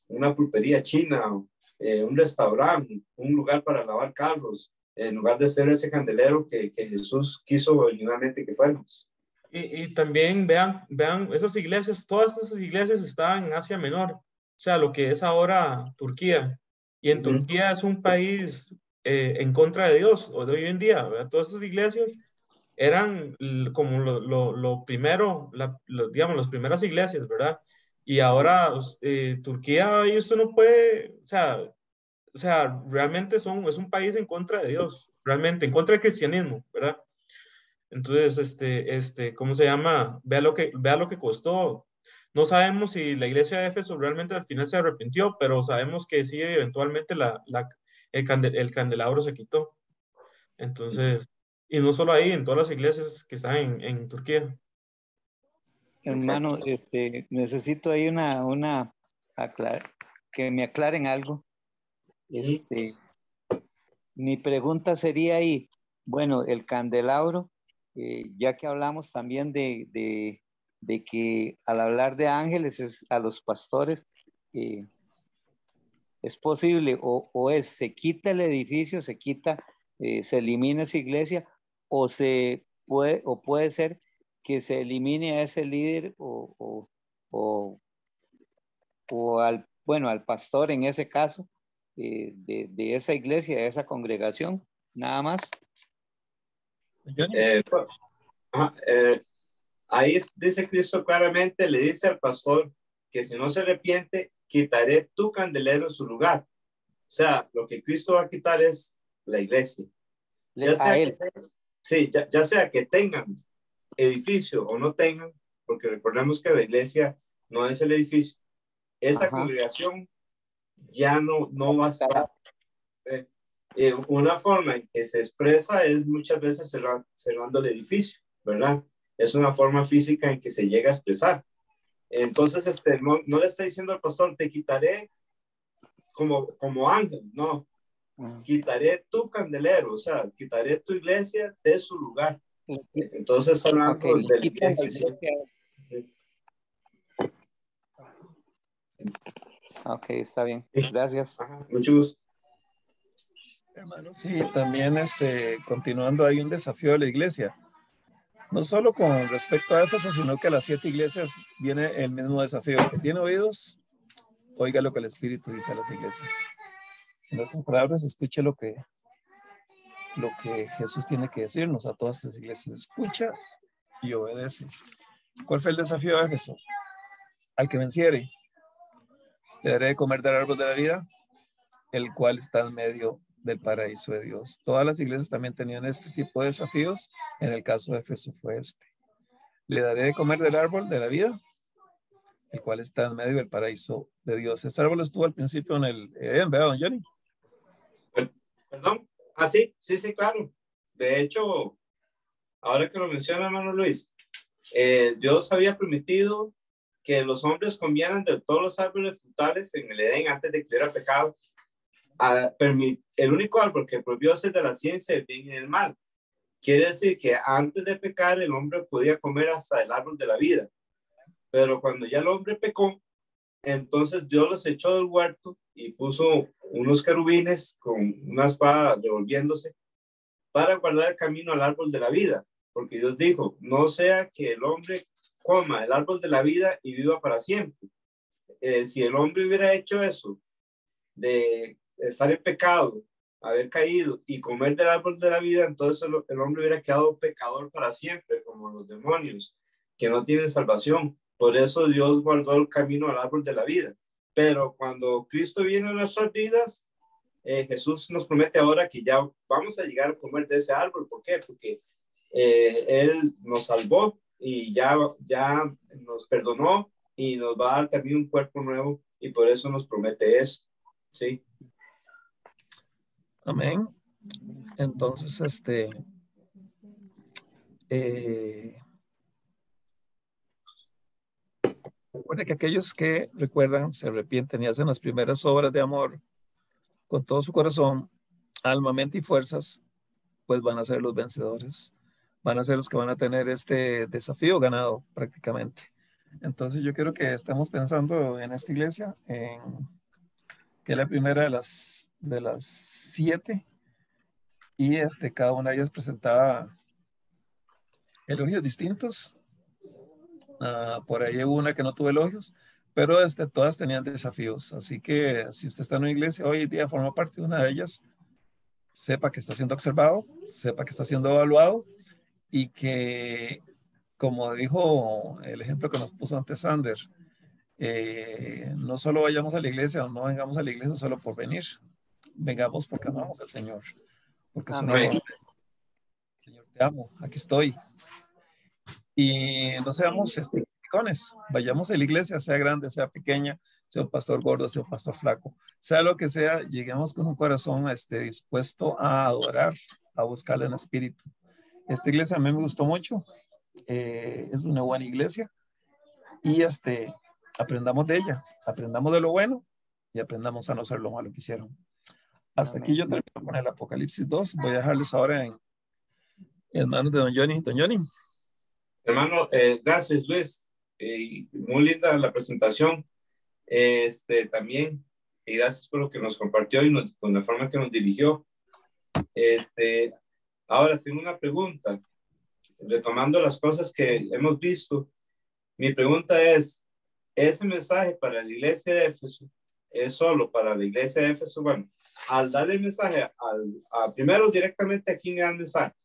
una pulpería china, un restaurante, un lugar para lavar carros, en lugar de ser ese candelero que Jesús quiso originalmente que fuéramos. Y también vean esas iglesias, todas esas iglesias estaban en Asia Menor, o sea, lo que es ahora Turquía. Y en Turquía es un país en contra de Dios, o de hoy en día, ¿verdad? Todas esas iglesias eran como lo primero, digamos, las primeras iglesias, ¿verdad? Y ahora Turquía, y esto no puede, o sea, realmente es un país en contra de Dios, realmente, en contra del cristianismo, ¿verdad? Entonces, ¿cómo se llama? Vea lo que costó. No sabemos si la iglesia de Éfeso realmente al final se arrepintió, pero sabemos que sí, eventualmente el candelabro se quitó. Entonces, y no solo ahí, en todas las iglesias que están en Turquía. Hermano, necesito ahí que me aclaren algo. Mi pregunta sería ahí, bueno, el candelabro, ya que hablamos también de que al hablar de ángeles a los pastores, es posible se quita el edificio, se elimina esa iglesia, o puede ser que se elimine a ese líder al pastor en ese caso, de esa iglesia, de esa congregación, nada más. Ahí dice Cristo claramente, le dice al pastor que si no se arrepiente, quitaré tu candelero en su lugar. O sea, lo que Cristo va a quitar es la iglesia. Ya sea que tengan edificio o no tengan, porque recordemos que la iglesia no es el edificio. Esa congregación ya no va a estar. Una forma en que se expresa es muchas veces cerrando el edificio, ¿verdad? Es una forma física en que se llega a expresar. Entonces, no le está diciendo al pastor, te quitaré como ángel, no. Quitaré tu candelero, o sea, quitaré tu iglesia de su lugar. Entonces, hablando de la iglesia. Ok, está bien. Gracias. Mucho gusto. Hermano, sí, también continuando, hay un desafío de la iglesia. No solo con respecto a Éfeso, sino que a las 7 iglesias viene el mismo desafío. El que tiene oídos, oiga lo que el Espíritu dice a las iglesias. En estas palabras, escuche lo que Jesús tiene que decirnos a todas estas iglesias. Escucha y obedece. ¿Cuál fue el desafío de Éfeso? Al que venciere, le daré de comer del árbol de la vida, el cual está en medio del paraíso de Dios. Todas las iglesias también tenían este tipo de desafíos. En el caso de Éfeso fue le daré de comer del árbol de la vida, el cual está en medio del paraíso de Dios. Este árbol estuvo al principio en el Edén, ¿verdad, don Johnny? Perdón. Sí, claro. De hecho, ahora que lo menciona, hermano Luis, Dios había permitido que los hombres comieran de todos los árboles frutales en el Edén antes de que hubiera pecado. el único árbol que prohibió es el de la ciencia del bien y del mal. Quiere decir que antes de pecar el hombre podía comer hasta el árbol de la vida, pero cuando ya el hombre pecó, entonces Dios los echó del huerto y puso unos querubines con una espada revolviéndose para guardar el camino al árbol de la vida, porque Dios dijo, no sea que el hombre coma el árbol de la vida y viva para siempre. Si el hombre hubiera hecho eso, de estar en pecado, haber caído y comer del árbol de la vida, entonces el hombre hubiera quedado pecador para siempre, como los demonios, que no tienen salvación. Por eso Dios guardó el camino al árbol de la vida. Pero cuando Cristo viene a nuestras vidas, Jesús nos promete ahora que ya vamos a llegar a comer de ese árbol. ¿Por qué? Porque Él nos salvó y ya nos perdonó y nos va a dar también un cuerpo nuevo y por eso nos promete eso. Sí. Amén. Entonces, recuerda que aquellos que recuerdan, se arrepienten y hacen las primeras obras de amor con todo su corazón, alma, mente y fuerzas, pues van a ser los vencedores. Van a ser los que van a tener este desafío ganado prácticamente. Entonces yo quiero que estemos pensando en esta iglesia, en que es la primera de las 7, y cada una de ellas presentaba elogios distintos. Por ahí hubo una que no tuvo elogios, pero todas tenían desafíos. Así que si usted está en una iglesia hoy día, forma parte de una de ellas, sepa que está siendo observado, sepa que está siendo evaluado y que, como dijo el ejemplo que nos puso antes Sander, no solo vayamos a la iglesia o no vengamos a la iglesia solo por venir, vengamos porque amamos al Señor, porque es un amor. Señor, te amo, aquí estoy. Y no seamos criticones, vayamos a la iglesia, sea grande, sea pequeña, sea un pastor gordo, sea un pastor flaco, sea lo que sea, lleguemos con un corazón dispuesto a adorar, a buscarle en espíritu. Esta iglesia a mí me gustó mucho, es una buena iglesia y aprendamos de ella, aprendamos de lo bueno y aprendamos a no hacer lo malo que hicieron. Hasta aquí yo termino con el Apocalipsis 2. Voy a dejarles ahora en manos de don Johnny. Don Johnny. Hermano, gracias Luis. Muy linda la presentación. También, y gracias por lo que nos compartió y con la forma que nos dirigió. Ahora tengo una pregunta. Retomando las cosas que hemos visto, mi pregunta es, ¿ese mensaje para la iglesia de Éfeso es solo para la iglesia de Éfeso? Bueno, al darle el mensaje, primero directamente a quién le da el mensaje.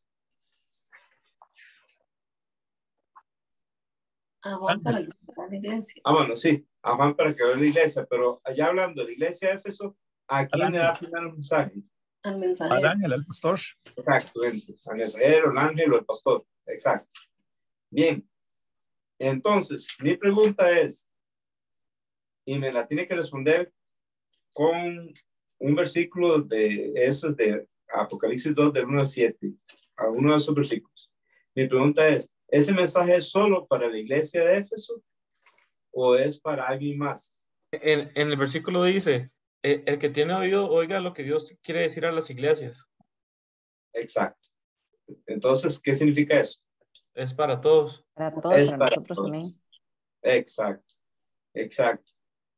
A Juan para que vea la iglesia. Bueno, sí, a Juan para que vea la iglesia, pero allá hablando de la iglesia de Éfeso, ¿a quién le da primero el mensaje? Al mensajero. Al ángel, al pastor. Exacto, al mensajero, al ángel o al pastor. Exacto. Bien. Entonces, mi pregunta es, y me la tiene que responder con un versículo de esos de Apocalipsis 2, del 1 al 7, a uno de esos versículos. Mi pregunta es, ¿ese mensaje es solo para la iglesia de Éfeso o es para alguien más? En el versículo dice, el que tiene oído, oiga lo que Dios quiere decir a las iglesias. Exacto. Entonces, ¿qué significa eso? Es para todos. Para todos, Es para para nosotros todos. también. Exacto.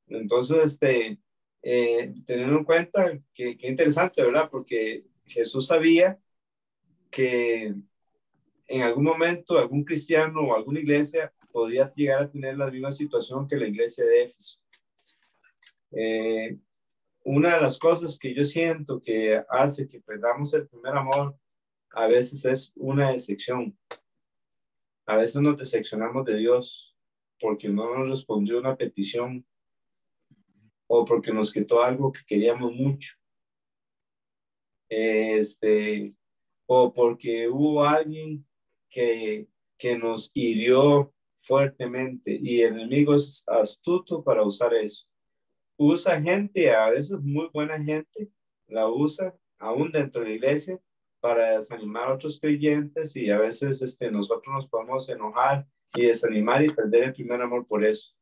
Entonces, teniendo en cuenta que interesante, ¿verdad? Porque Jesús sabía que en algún momento algún cristiano o alguna iglesia podía llegar a tener la misma situación que la iglesia de Éfeso. Una de las cosas que yo siento que hace que perdamos el primer amor a veces es una decepción. A veces nos decepcionamos de Dios porque no nos respondió una petición o porque nos quitó algo que queríamos mucho. O porque hubo alguien que nos hirió fuertemente y el enemigo es astuto para usar eso. Usa gente, a veces muy buena gente, la usa aún dentro de la iglesia para desanimar a otros creyentes y a veces nosotros nos podemos enojar y desanimar y perder el primer amor por eso.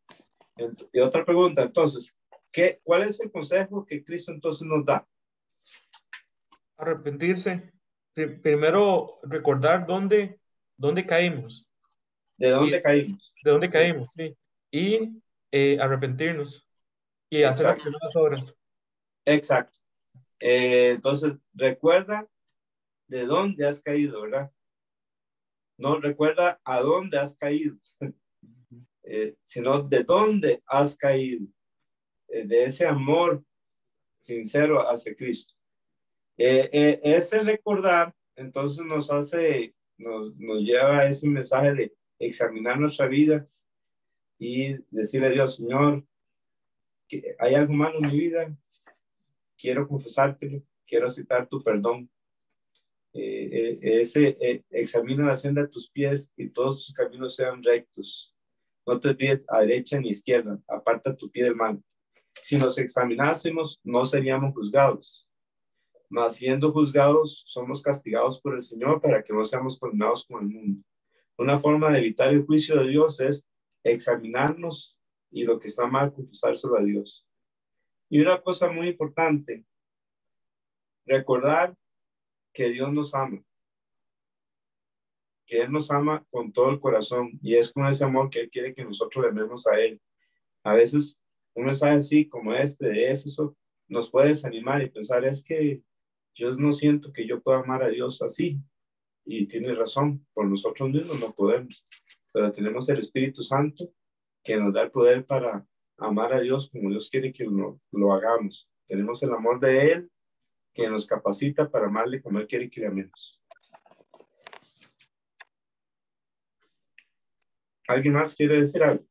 Y otra pregunta, entonces, ¿cuál es el consejo que Cristo entonces nos da? arrepentirse, primero recordar dónde caímos. ¿De dónde caímos? De dónde Sí. caímos, sí. Y arrepentirnos y hacer las Exacto. primeras obras. Exacto. Entonces, recuerda de dónde has caído, ¿verdad? No recuerda a dónde has caído, sino de dónde has caído, de ese amor sincero hacia Cristo. Ese recordar, entonces nos lleva a ese mensaje de examinar nuestra vida y decirle a Dios, Señor, que hay algo malo en mi vida, quiero confesártelo, quiero aceptar tu perdón. Examina la senda de tus pies y todos tus caminos sean rectos. No te desvíes a derecha ni a izquierda, aparta tu pie del mal. Si nos examinásemos, no seríamos juzgados. Mas siendo juzgados, somos castigados por el Señor para que no seamos condenados con el mundo. Una forma de evitar el juicio de Dios es examinarnos y lo que está mal, confesárselo a Dios. Y una cosa muy importante, recordar que Dios nos ama, que Él nos ama con todo el corazón y es con ese amor que Él quiere que nosotros le amemos a Él. A veces un mensaje así como este de Éfeso nos puede desanimar y pensar, es que yo no siento que yo pueda amar a Dios así. Y tiene razón, por nosotros mismos no podemos, pero tenemos el Espíritu Santo que nos da el poder para amar a Dios como Dios quiere que lo hagamos. Tenemos el amor de Él que nos capacita para amarle como Él quiere que le amemos. ¿Alguien más quiere decir algo?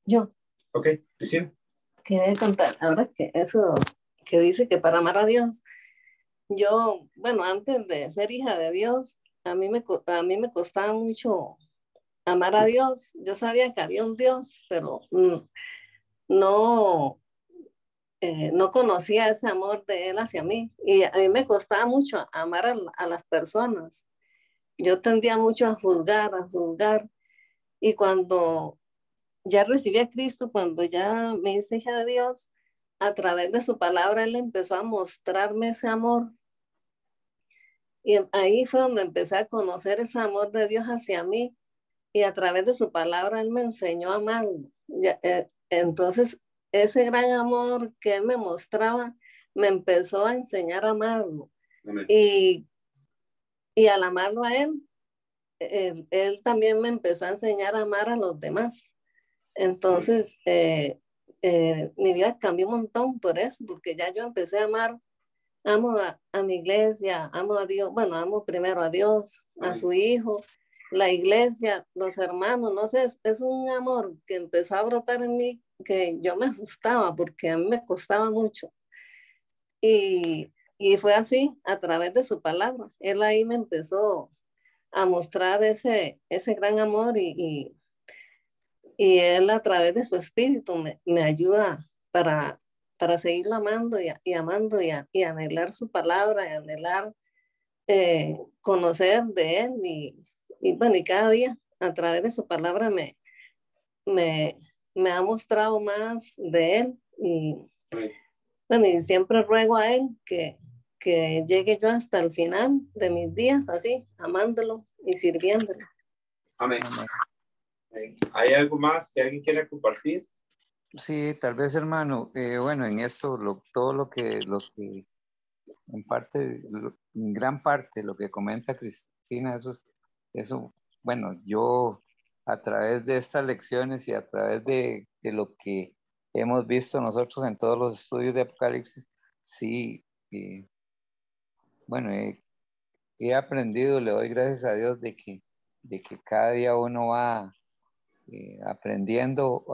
Yo. Ok, Cristina. Quería contar, ahora que eso que dice que para amar a Dios, yo, bueno, antes de ser hija de Dios, a mí me costaba mucho amar a Dios. Yo sabía que había un Dios, pero no, no conocía ese amor de Él hacia mí. Y a mí me costaba mucho amar a las personas. Yo tendía mucho a juzgar. Y cuando ya recibí a Cristo, cuando ya me hice hija de Dios, a través de su palabra, Él empezó a mostrarme ese amor. Y ahí fue donde empecé a conocer ese amor de Dios hacia mí. Y a través de su palabra, Él me enseñó a amarlo. Entonces, ese gran amor que Él me mostraba, me empezó a enseñar a amarlo. Y al amarlo a Él también me empezó a enseñar a amar a los demás. Entonces, mi vida cambió un montón por eso, porque ya yo empecé a amar, amo a mi iglesia, amo a Dios, bueno, amo primero a Dios, a su Hijo, la iglesia, los hermanos, no sé, es un amor que empezó a brotar en mí, que yo me asustaba, porque a mí me costaba mucho. Y fue así, a través de su palabra. Él ahí me empezó a mostrar ese gran amor y Él a través de su espíritu me ayuda para seguirlo amando y amando y anhelar su palabra y anhelar conocer de Él bueno, y cada día a través de su palabra me ha mostrado más de Él bueno, y siempre ruego a Él que llegue yo hasta el final de mis días así, amándolo y sirviéndolo. Amén. ¿Hay algo más que alguien quiera compartir? Sí, tal vez, hermano. Bueno, en esto, todo lo que en parte, en gran parte, lo que comenta Cristina, eso, bueno, yo a través de estas lecciones y a través de lo que hemos visto nosotros en todos los estudios de Apocalipsis, sí, bueno, he aprendido, le doy gracias a Dios de que cada día uno va aprendiendo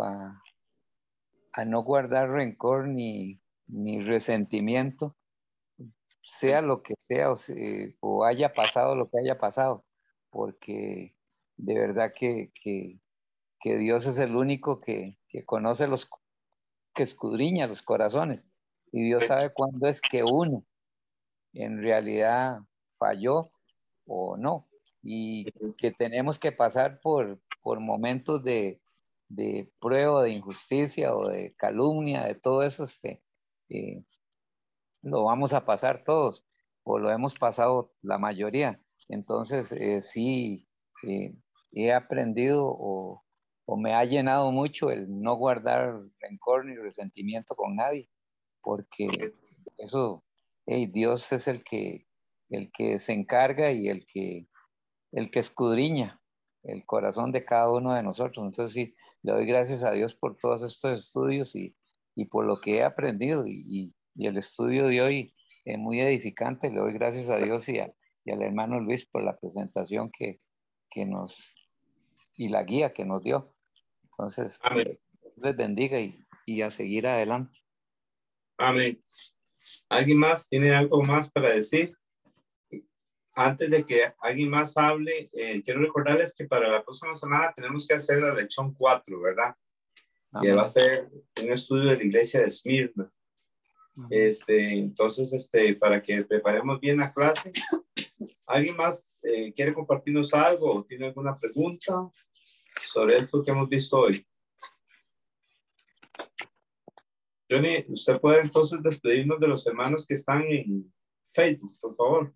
a no guardar rencor ni resentimiento, sea lo que sea o haya pasado lo que haya pasado, porque de verdad que Dios es el único que conoce que escudriña los corazones, y Dios sabe cuándo es que uno en realidad falló o no, y que tenemos que pasar por momentos de prueba, de injusticia o de calumnia, de todo eso, lo vamos a pasar todos, o lo hemos pasado la mayoría. Entonces, sí, he aprendido o me ha llenado mucho el no guardar rencor ni resentimiento con nadie, porque eso, Dios es el que se encarga y el que escudriña el corazón de cada uno de nosotros. Entonces sí, le doy gracias a Dios por todos estos estudios y por lo que he aprendido, y el estudio de hoy es muy edificante. Le doy gracias a Dios y al hermano Luis por la presentación que nos, y la guía que nos dio. Entonces, amén. Les bendiga y a seguir adelante. Amén. ¿Alguien más tiene algo más para decir? Antes de que alguien más hable, quiero recordarles que para la próxima semana tenemos que hacer la lección 4, ¿verdad? Amén. Que va a ser un estudio de la iglesia de Esmirna. Entonces, para que preparemos bien la clase. ¿Alguien más quiere compartirnos algo o tiene alguna pregunta sobre esto que hemos visto hoy? Johnny, usted puede entonces despedirnos de los hermanos que están en Facebook, por favor.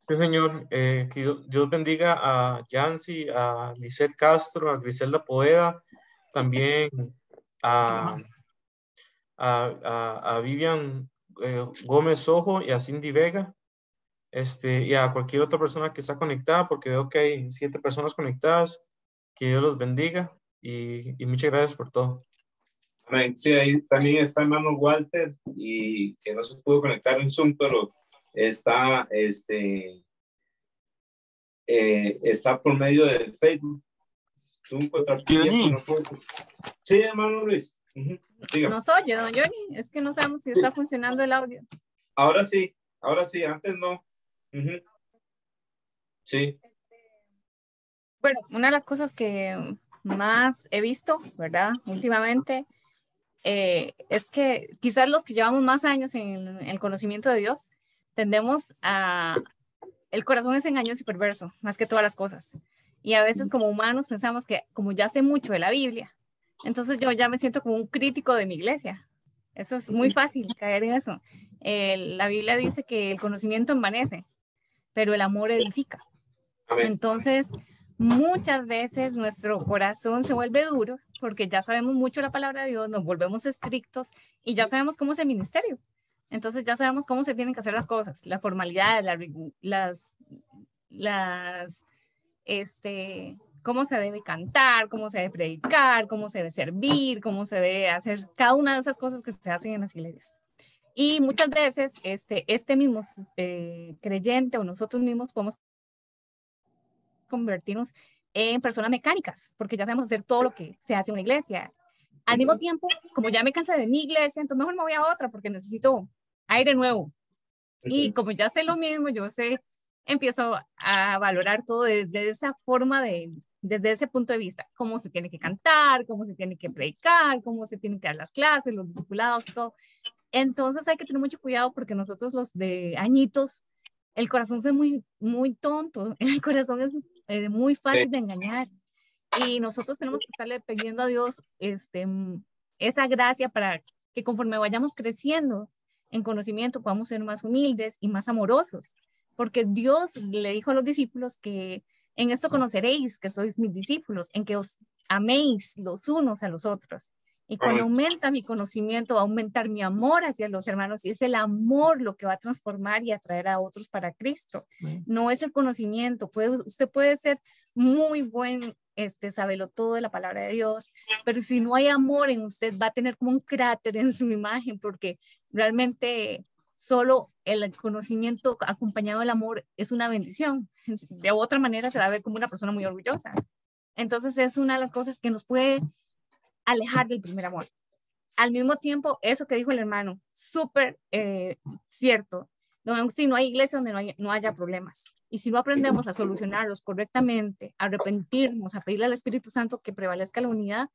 Sí, señor. Que Dios bendiga a Yancy, a Lisette Castro, a Griselda Poeda, también a Vivian Gómez Ojo y a Cindy Vega, y a cualquier otra persona que está conectada, porque veo que hay 7 personas conectadas. Que Dios los bendiga y muchas gracias por todo. Amén. Sí, ahí también está hermano Walter, y que no se pudo conectar en Zoom, pero está, está por medio de Facebook. Zoom contra Sí, hermano Luis. ¿Nos oye, don Johnny? Es que no sabemos si está funcionando el audio. Ahora sí, antes no. Sí. Bueno, una de las cosas que más he visto, ¿verdad? Últimamente, es que quizás los que llevamos más años en el conocimiento de Dios, tendemos a... El corazón es engañoso y perverso, más que todas las cosas. Y a veces como humanos pensamos que como ya sé mucho de la Biblia, entonces yo ya me siento como un crítico de mi iglesia. Eso es muy fácil, caer en eso. La Biblia dice que el conocimiento envanece, pero el amor edifica. Entonces, muchas veces nuestro corazón se vuelve duro porque ya sabemos mucho la palabra de Dios, nos volvemos estrictos y ya sabemos cómo es el ministerio. Entonces ya sabemos cómo se tienen que hacer las cosas, la formalidad, cómo se debe cantar, cómo se debe predicar, cómo se debe servir, cómo se debe hacer cada una de esas cosas que se hacen en las iglesias. Y muchas veces este mismo creyente o nosotros mismos podemos convertirnos en personas mecánicas, porque ya sabemos hacer todo lo que se hace en una iglesia. Al mismo tiempo, como ya me cansé de mi iglesia, entonces mejor me voy a otra porque necesito aire nuevo. Y como ya sé lo mismo, empiezo a valorar todo desde esa forma desde ese punto de vista, cómo se tiene que cantar, cómo se tiene que predicar, cómo se tienen que dar las clases, los discipulados, todo. Entonces hay que tener mucho cuidado porque nosotros los de añitos, el corazón es muy, muy tonto, el corazón es muy fácil de engañar. Y nosotros tenemos que estarle pidiendo a Dios esa gracia para que conforme vayamos creciendo en conocimiento podamos ser más humildes y más amorosos. Porque Dios le dijo a los discípulos que en esto conoceréis que sois mis discípulos, en que os améis los unos a los otros. Y cuando aumenta mi conocimiento, va a aumentar mi amor hacia los hermanos, y es el amor lo que va a transformar y atraer a otros para Cristo. No es el conocimiento. Usted puede ser muy buen sábelo todo de la palabra de Dios, pero si no hay amor en usted, va a tener como un cráter en su imagen, porque realmente solo el conocimiento acompañado del amor es una bendición. De otra manera se va a ver como una persona muy orgullosa. Entonces es una de las cosas que nos puede alejar del primer amor. Al mismo tiempo, eso que dijo el hermano, súper cierto. Don Agustín, no hay iglesia donde no haya problemas. Y si no aprendemos a solucionarlos correctamente, a arrepentirnos, a pedirle al Espíritu Santo que prevalezca la unidad,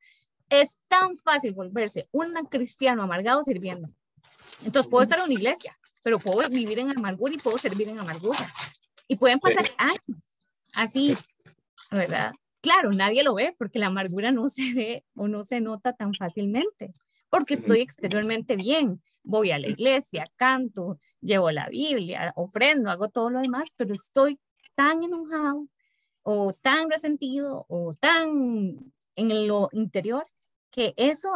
es tan fácil volverse un cristiano amargado sirviendo. Entonces puedo estar en una iglesia, pero puedo vivir en amargura y puedo servir en amargura. Y pueden pasar años así, ¿verdad? Claro, nadie lo ve porque la amargura no se ve o no se nota tan fácilmente, porque estoy exteriormente bien. Voy a la iglesia, canto, llevo la Biblia, ofrendo, hago todo lo demás, pero estoy tan enojado o tan resentido o tan en lo interior que eso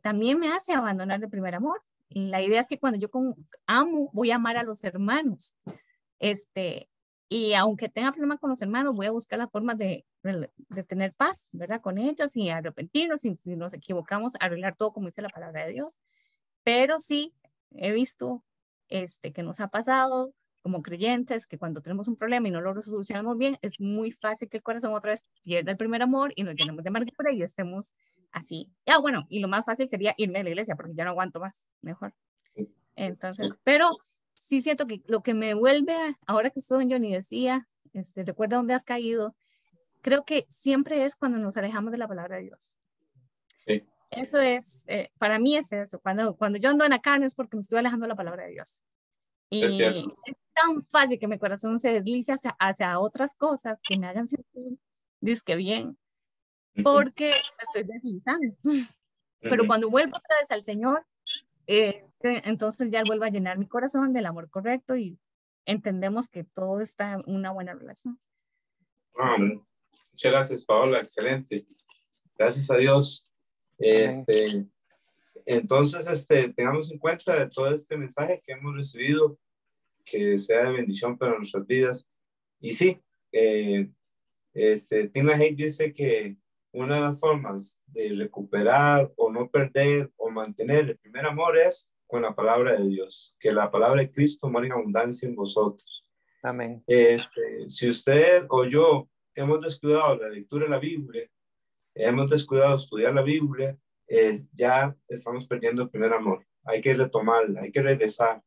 también me hace abandonar el primer amor. Y la idea es que cuando yo amo, voy a amar a los hermanos. Y aunque tenga problemas con los hermanos, voy a buscar la forma de tener paz, ¿verdad? Con ellos y arrepentirnos, y si nos equivocamos, arreglar todo como dice la palabra de Dios. Pero sí, he visto que nos ha pasado como creyentes, que cuando tenemos un problema y no lo resolucionamos bien, es muy fácil que el corazón otra vez pierda el primer amor y nos llenemos de amargura y estemos así. Bueno, y lo más fácil sería irme a la iglesia porque ya no aguanto más, mejor. Entonces, pero sí siento que lo que me vuelve, ahora que estoy en Johnny decía, recuerda dónde has caído, creo que siempre es cuando nos alejamos de la palabra de Dios. Sí. Eso es, para mí es eso, cuando yo ando en la carne es porque me estoy alejando de la palabra de Dios. Y es tan fácil que mi corazón se deslice hacia otras cosas que me hagan sentir, dizque bien, porque me estoy deslizando. Pero cuando vuelvo otra vez al Señor, entonces ya Él vuelve a llenar mi corazón del amor correcto y entendemos que todo está en una buena relación. Muchas gracias, Paola, excelente. Gracias a Dios. Entonces, tengamos en cuenta de todo este mensaje que hemos recibido, que sea de bendición para nuestras vidas. Y sí, Tina Hay dice que una de las formas de recuperar o no perder o mantener el primer amor es con la palabra de Dios, que la palabra de Cristo mora en abundancia en vosotros. Amén. Si usted o yo hemos descuidado la lectura de la Biblia, hemos descuidado estudiar la Biblia, ya estamos perdiendo el primer amor. Hay que retomarla, hay que regresar,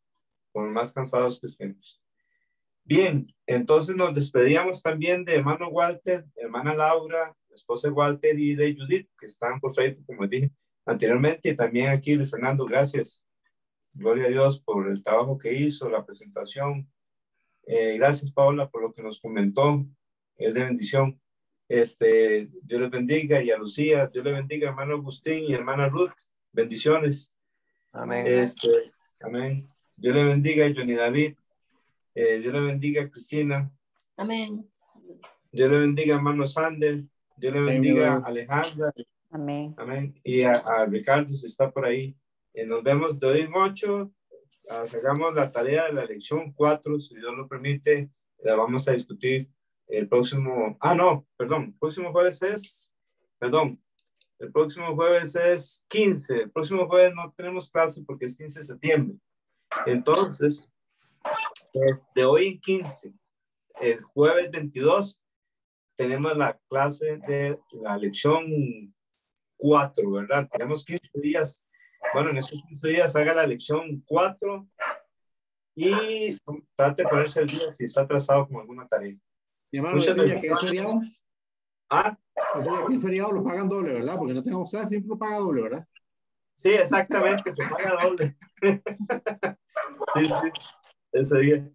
por más cansados que estemos. Bien, entonces nos despedíamos también de hermano Walter, hermana Laura, esposa de Walter y de Judith, que están por Facebook, como dije anteriormente, y también aquí Luis Fernando, gracias. Gloria a Dios por el trabajo que hizo, la presentación. Gracias, Paola, por lo que nos comentó. Es de bendición. Dios les bendiga, y a Lucía, Dios les bendiga, hermano Agustín y hermana Ruth. Bendiciones. Amén. Amén. Dios le bendiga a Johnny David. Dios le bendiga a Cristina. Amén. Dios le bendiga a hermano Sander. Dios le bendiga a Alejandra. Amén. Amén. Y a Ricardo, si está por ahí. Nos vemos de hoy en 8. Hagamos la tarea de la lección 4, si Dios lo permite. La vamos a discutir el próximo. El próximo jueves es. El próximo jueves es 15. El próximo jueves no tenemos clase porque es 15 de septiembre. Entonces, de hoy en 15, el jueves 22, tenemos la clase de la lección 4, ¿verdad? Tenemos 15 días. Bueno, en esos 15 días haga la lección 4 y trate de ponerse el día si está atrasado con alguna tarea. Mi hermano, ese día que es feriado. Ese día que es feriado lo pagan doble, ¿verdad? Porque no tenemos clase, siempre lo paga doble, ¿verdad? Sí, exactamente, se paga doble. Sí, ese día.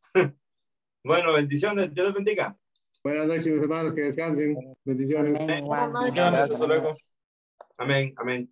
Bueno, bendiciones, Dios les bendiga. Buenas noches, mis hermanos, que descansen. Bendiciones. Amén. Bendiciones, hasta luego. Amén, amén.